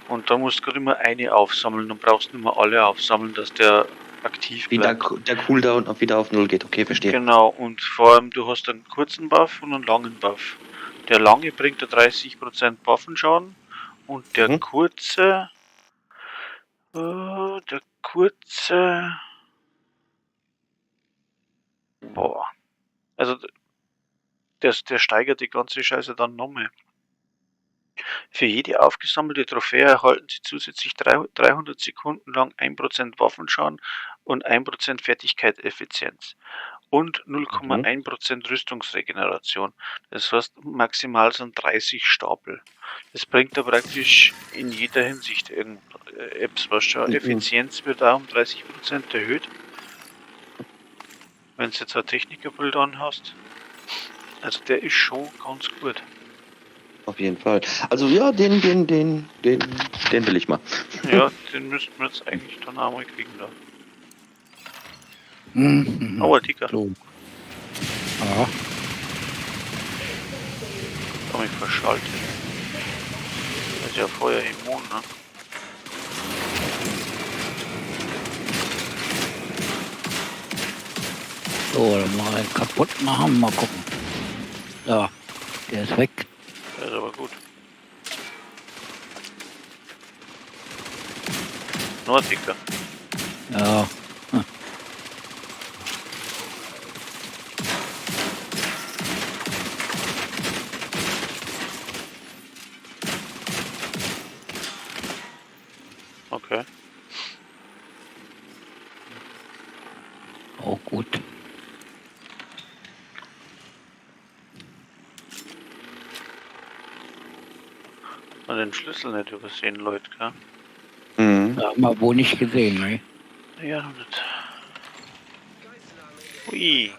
Und dann musst du gerade immer eine aufsammeln, dann brauchst du nicht mehr alle aufsammeln, dass der aktiv Wie bleibt. der Cooldown auch wieder auf 0 geht. Okay, verstehe. Genau, und vor allem du hast einen kurzen Buff und einen langen Buff. Der lange bringt dir 30% Waffenschaden und der Mhm. kurze, boah, also der steigert die ganze Scheiße dann nochmal. Für jede aufgesammelte Trophäe erhalten sie zusätzlich 300 Sekunden lang 1% Waffenschaden und 1% Fertigkeit-Effizienz. und 0,1% Rüstungsregeneration. Das heißt, maximal sind 30 Stapel. Das bringt da praktisch in jeder Hinsicht etwas, was schon Effizienz wird auch um 30% erhöht. Wenn du jetzt ein Technikerbild anhast. Also der ist schon ganz gut. Auf jeden Fall. Also ja, den will ich mal. Ja, den müssten wir jetzt eigentlich dann auch mal kriegen da. Mhm. Oh, ein Tiger. So. Ja. Hab mich verschaltet. Das ist ja Feuer immun, ne? So, dann mal kaputt machen, mal gucken. Ja, der ist weg. Der ist aber gut. Nur ein Tiger. Ja. Okay. Auch gut. Und den Schlüssel nicht übersehen, Leute, gell? Mhm. Da haben wir wohl nicht gesehen, ne? Ja, noch nicht. Ui.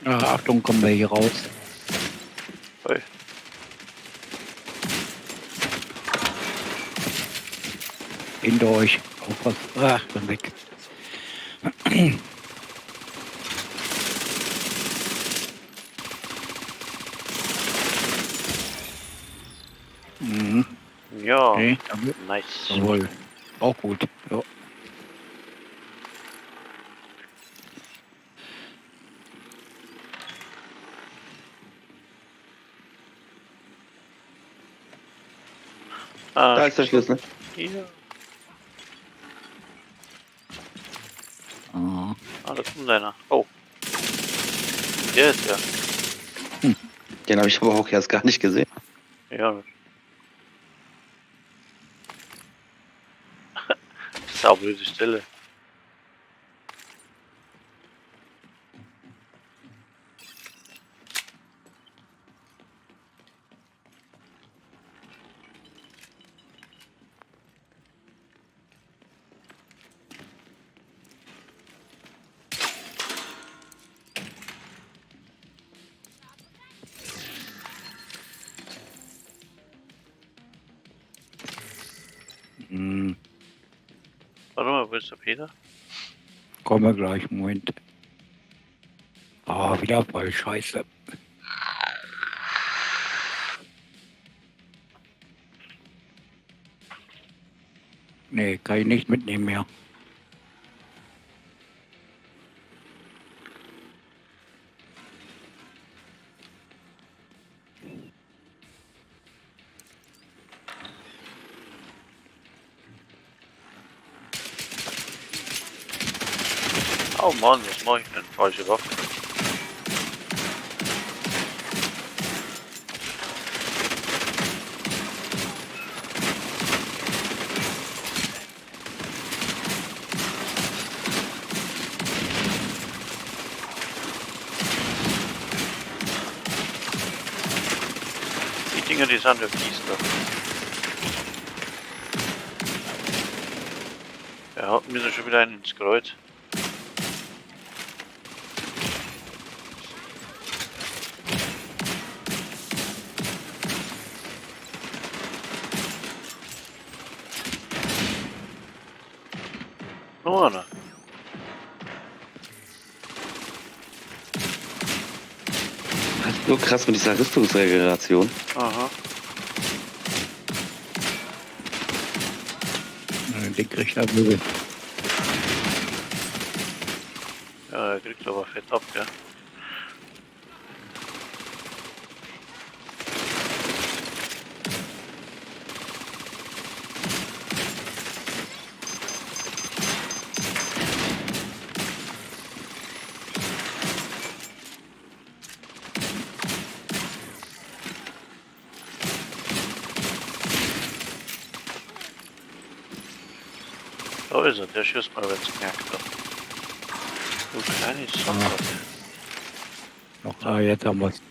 Ja, Achtung, kommen wir hier raus. Ui. Hinter euch. Aufpassen. Ach, bin weg. Mhm. Ja, Okay, danke. nice. Jawohl. Auch gut. Ja. Da ist der Schlüssel. Hier. Ah. Ah, da kommt einer. Oh. Der ist ja. Den habe ich aber auch erst gar nicht gesehen. Ja. Saublöde Stelle. Mhm. Warte mal, wo ist der Peter? Kommen wir gleich. Moment. Ah, wieder voll scheiße. Nee, kann ich nicht mitnehmen mehr. Oh Mann, was mache ich denn? Falsche Waffe. Die Dinger, die sind ja fies da. Er hat mir da schon wieder einen ins Kreuz. Noch einer. Das ist so krass mit dieser Rüstungsregeneration. Aha. Den kriegt er Möbel. Ja, er kriegt aber fett ab, gell? Da ist er, der schießt mal, wenn es gemerkt hat. Du kleine Sonne. Noch, jetzt haben wir es.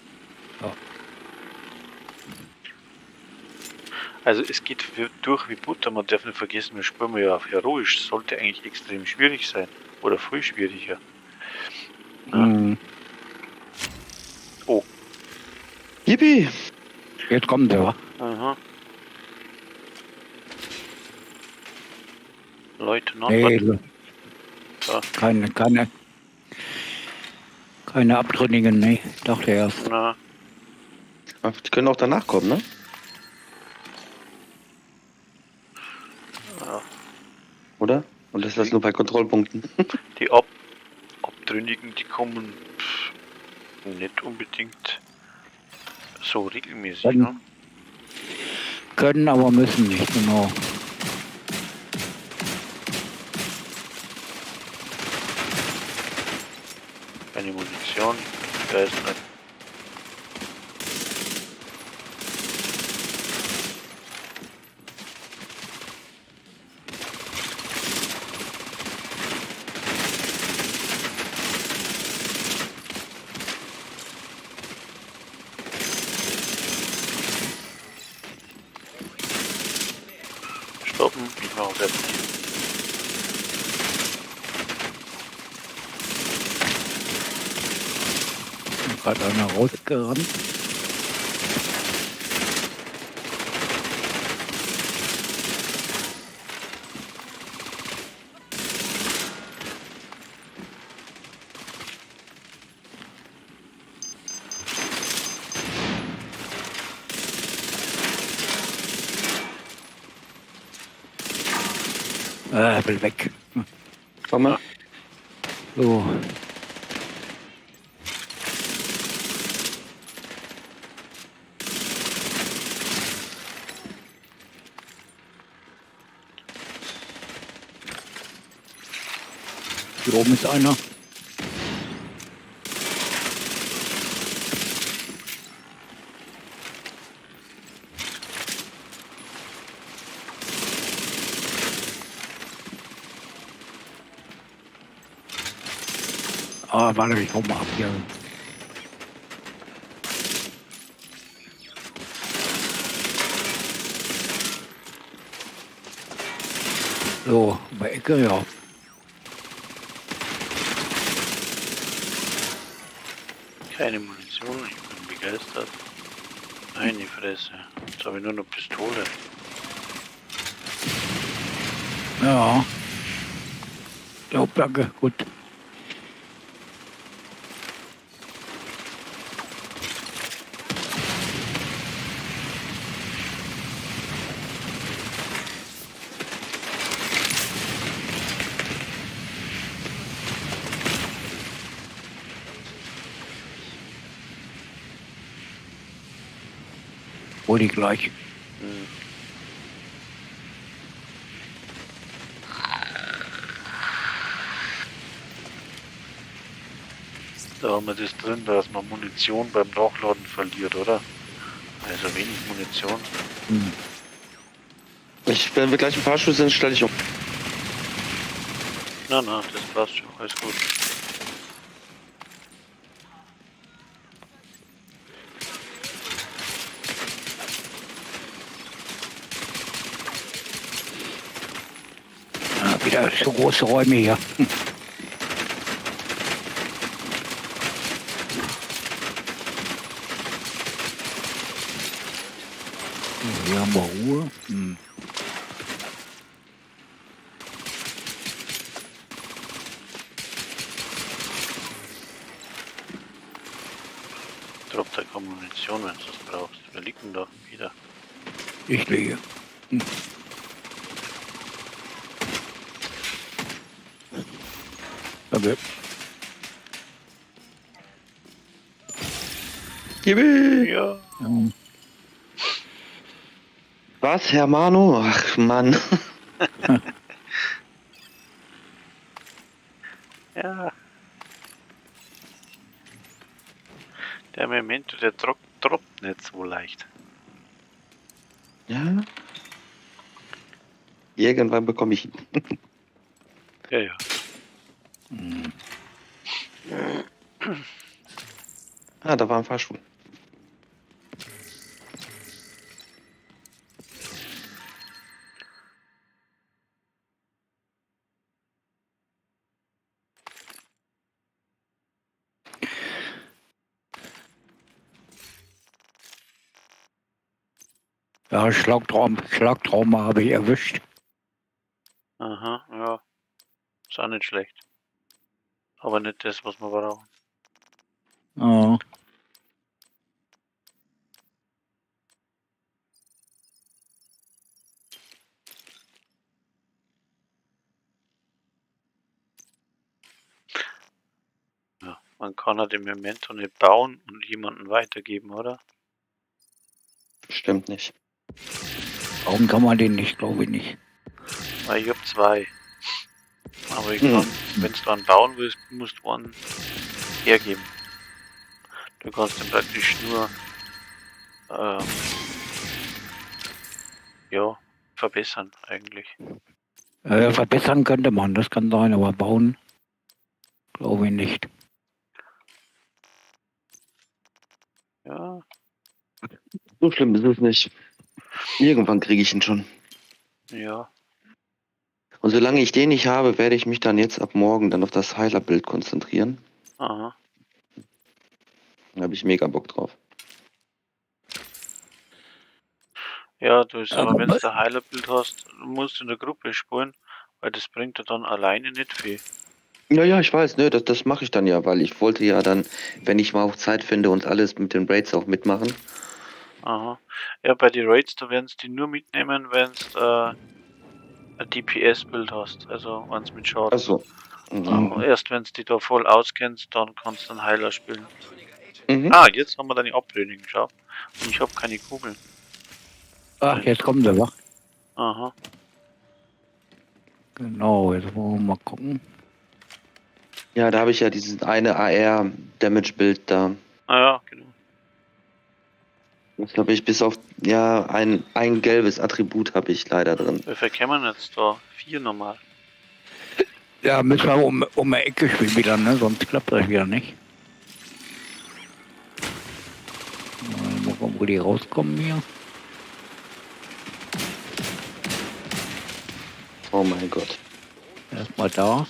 Also es geht durch wie Butter, man darf nicht vergessen, wir spielen ja auf heroisch, sollte eigentlich extrem schwierig sein. Oder viel schwieriger. Ja. Mhm. Oh. Yippie! Jetzt kommt der. Aha. Leutnant. Nee, Ja. keine Abtrünnigen, nee. Dachte erst. Na, Ach, die können auch danach kommen, ne? ja. Oder? Und ist das nur bei Kontrollpunkten? Die Abtrünnigen, die kommen nicht unbedingt so regelmäßig, Dann- ne? Können, aber müssen nicht, genau. Keine Munition, da ist nicht. Stoppen, ich mache fertig. Gerade einer rausgerannt. Will weg. Komm mal. So. Hier oben ist einer. Ah, warte, ich hau mal ab hier. So, bei Ecke, ja. Keine Munition, ich bin begeistert. Meine Fresse, jetzt habe ich nur eine Pistole. Ja. Ja, danke, gut. Hol die gleich. Hm. Da haben wir das drin, dass man Munition beim Nachladen verliert, oder? Also wenig Munition. Hm. Wenn wir gleich ein paar Schüsse sind, stelle ich um. Na, das passt schon, alles gut. Ja, wieder so große Räume hier. Hier haben wir Ruhe. Hm. Munition, wenn du es brauchst. Wir liegen da wieder. Ich liege. Okay. Gibi! Ja. Ja. Was, Hermano? Ach, Mann. Ja. Der Memento, der droppt nicht so leicht. Ja. Irgendwann bekomme ich ihn. Ja, ja. Hm. Ah, da war ein Fahrstuhl. Ja, Schlagtrauma habe ich erwischt. Aha, ja. Ist auch nicht schlecht. Aber nicht das, was wir brauchen. Ja. Ja. Man kann ja den Memento nicht bauen und jemanden weitergeben, oder? Stimmt nicht. Warum kann man den nicht, glaube ich nicht. Weil ich hab 2. Aber ich Hm. kann, wenn du einen bauen willst, musst du einen hergeben. Du kannst den praktisch nur ja, verbessern eigentlich. Verbessern könnte man, das kann sein, aber bauen glaube ich nicht. Ja, So schlimm ist es nicht. Irgendwann kriege ich ihn schon. ja. Und solange ich den nicht habe, werde ich mich dann jetzt ab morgen dann auf das Heilerbild konzentrieren. Aha. Da habe ich mega Bock drauf. Ja, du ist aber, Aber- wenn du ein Heilerbild hast, musst du in der Gruppe spielen, weil das bringt dir dann alleine nicht viel. Ja, ich weiß, ne, das mache ich dann ja, weil ich wollte ja dann, wenn ich mal auch Zeit finde, und alles mit den Raids auch mitmachen. Aha. Ja, bei den Raids, da werden sie die nur mitnehmen, wenn du ein DPS-Bild hast, also eins mit Schaden. Achso. Erst wenn du die da voll auskennst, dann kannst du einen Heiler spielen. Mhm. Ah, jetzt haben wir deine Upgrading, schau. Und ich habe keine Kugeln. Ach, jetzt kommen sie, wa? Aha. Genau, jetzt wollen wir mal gucken. Ja, da habe ich ja dieses eine AR-Damage-Bild da. Ah ja, genau. Das habe ich bis auf, ja, ein gelbes Attribut habe ich leider drin. Wie viel kämen jetzt da? 4 normal. Ja, müssen wir um die Ecke spielen wieder, ne? Sonst klappt das wieder nicht. Mal gucken, wo die rauskommen hier. Oh mein Gott. Erstmal da.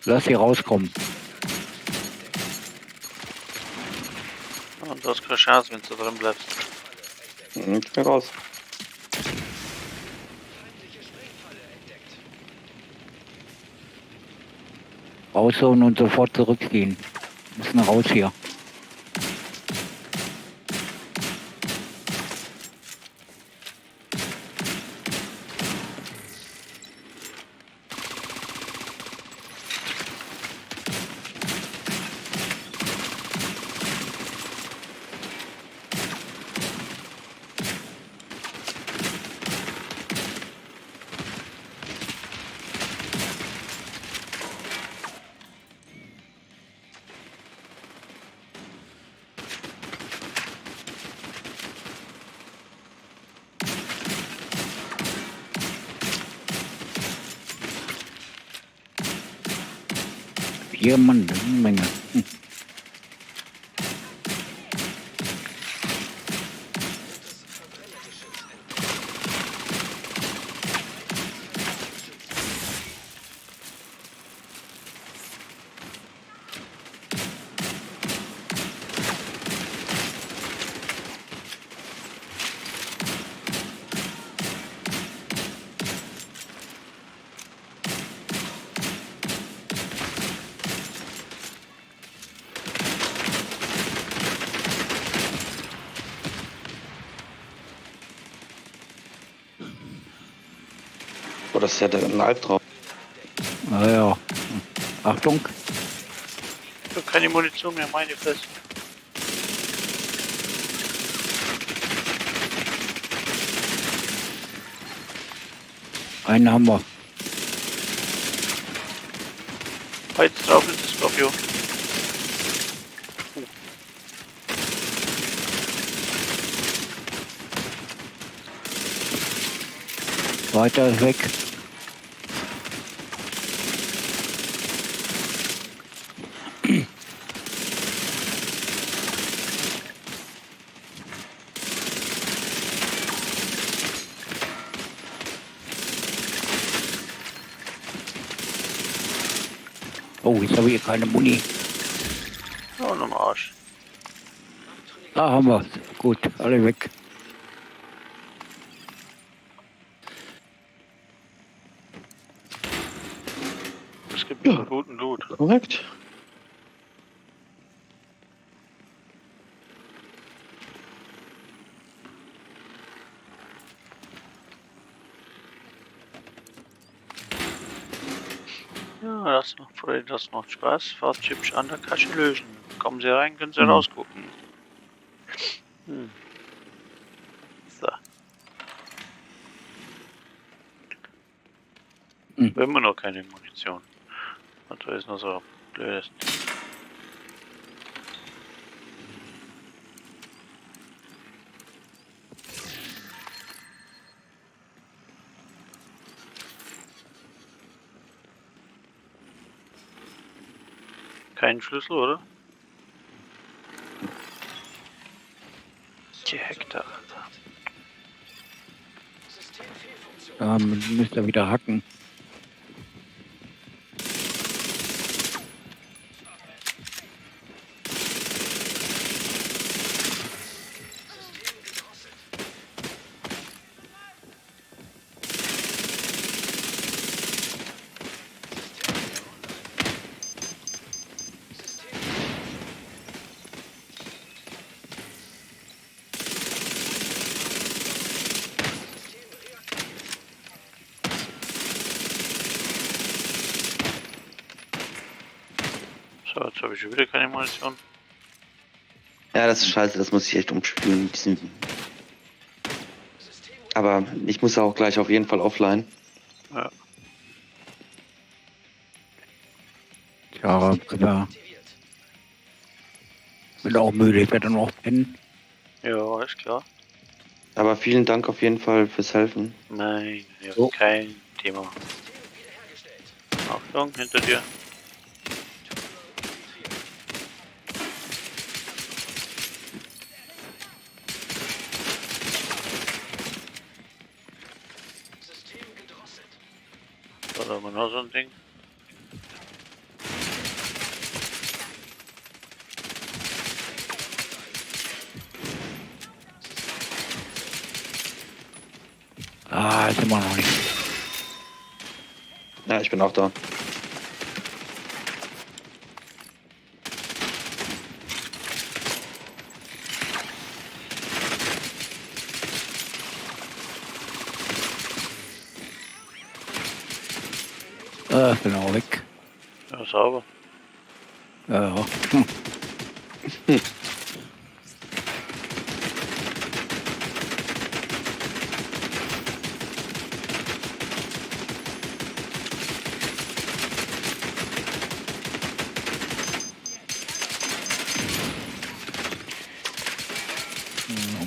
Lass sie rauskommen. Und du hast keine Chance, wenn du drin bleibst. Ich bin raus. Rausholen und sofort zurückgehen. Müssen raus hier. Vier Mann, das ist eine Menge. Oh, das ist ja ein Albtraum. Naja. Achtung. Ich hab keine Munition mehr, meine Fresse. Einen haben wir. Jetzt drauf ist das Skorpion. Weiter ist weg. Oh, jetzt habe ich hier keine Muni. Oh, nochmal Arsch. Da haben wir. Gut, alle weg. Es gibt Ja. einen guten Loot. Korrekt. Ja, das macht Spaß. Fahrtchips an der Kasse lösen. Kommen Sie rein, können Sie Mhm. rausgucken. So. Mhm. Immer noch keine Munition. Und da ist noch so blödes. Kein Schlüssel, oder? Die Hektar. Da müsst ihr wieder hacken. So, jetzt habe ich schon wieder keine Munition. Ja, das ist scheiße, das muss ich echt umspülen. Aber ich muss auch gleich auf jeden Fall offline. Ja. Ja, klar. Bin auch müde, ich werde noch pennen. Ja, ist klar. Aber vielen Dank auf jeden Fall fürs Helfen. Nein, ja, So. kein Thema. Achtung, hinter dir. Da haben wir noch so ein Ding. Ah, ist immer noch nicht. Ja, ich bin auch da. Ich bin auch weg. Ja, sauber. Ja. Um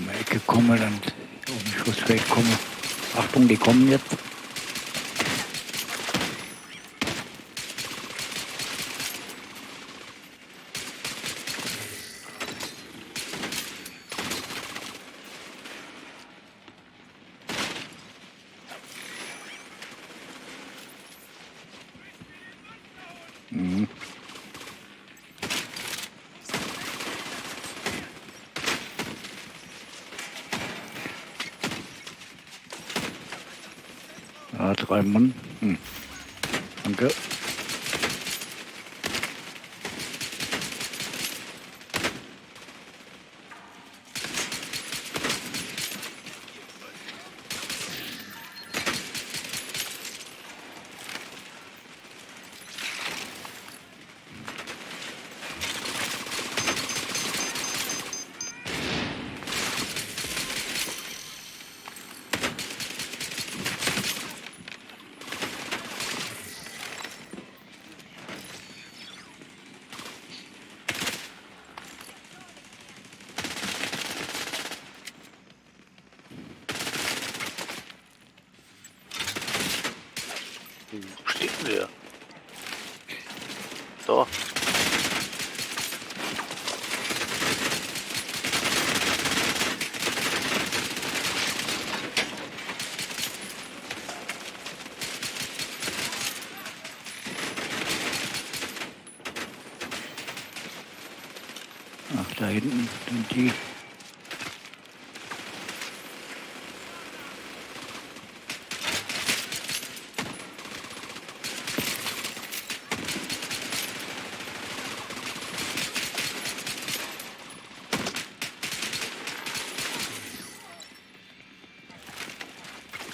die Ecke komme, dann auf den Schussfeld komme. Achtung, die kommen jetzt. Mhm. Ja, 3 Mann. Danke. Wo steht denn der? Da. Ach, da hinten sind die.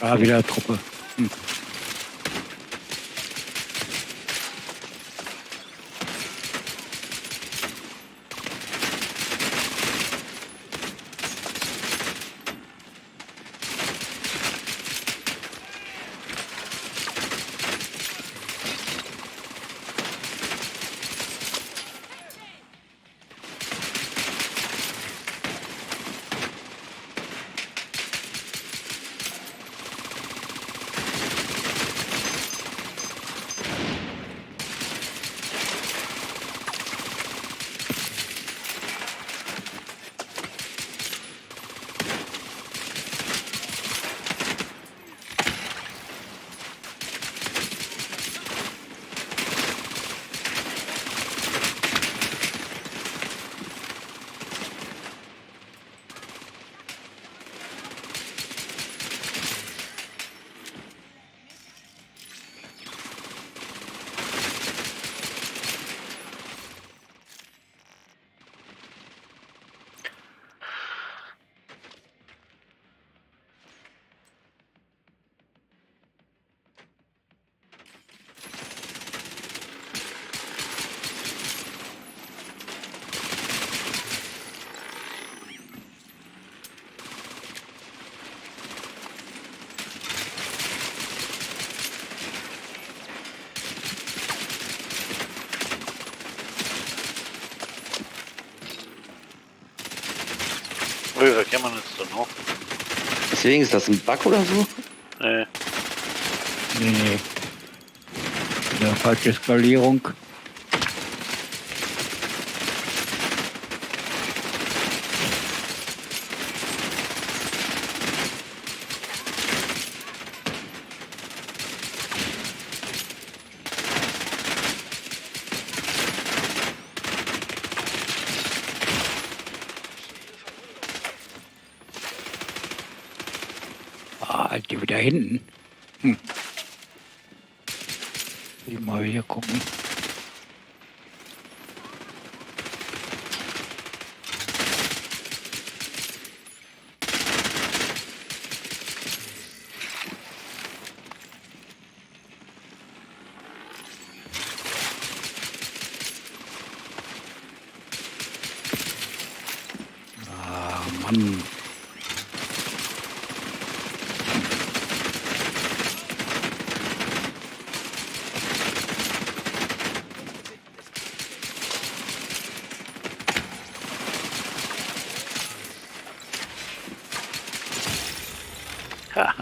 Ah, wieder Truppe. Oh, da kann man jetzt dann noch. Deswegen ist das ein Bug oder so? Nee. Nee. Wieder falsche Skalierung. Ah, die wieder hinten. Ich mal hier gucken. Ah, Mann.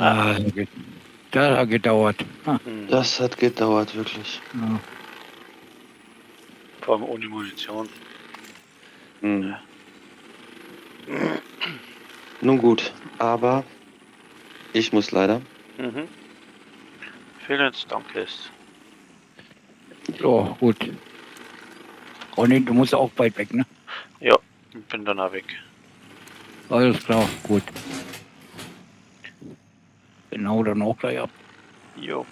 Ah, das hat gedauert. Das hat gedauert, wirklich. Ja. Vor allem ohne Munition. Hm. Nun gut, aber ich muss leider. Mhm. Vielen Dank. So, gut. Ronny, du musst auch bald weg, ne? Ja, ich bin dann auch weg. Alles klar, gut. Genau, dann auch gleich ab. Jo.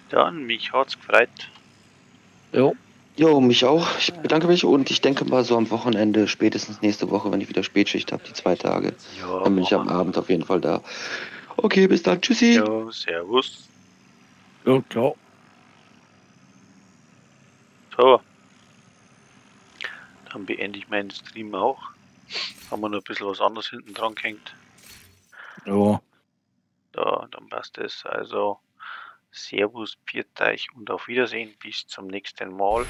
Dann, mich hat's gefreut. Jo, Jo, mich auch. Ich bedanke mich und ich denke mal so am Wochenende, spätestens nächste Woche, wenn ich wieder Spätschicht habe, die 2 Tage. Ja, Dann bin ich am Abend auf jeden Fall da. Okay, bis dann. Tschüssi. Ja, servus. jo, ciao. So. Dann beende ich meinen Stream auch. Haben wir noch ein bisschen was anderes hinten dran gehängt. Jo. Da, dann passt es. Also, servus, pfiat euch und auf Wiedersehen. Bis zum nächsten Mal.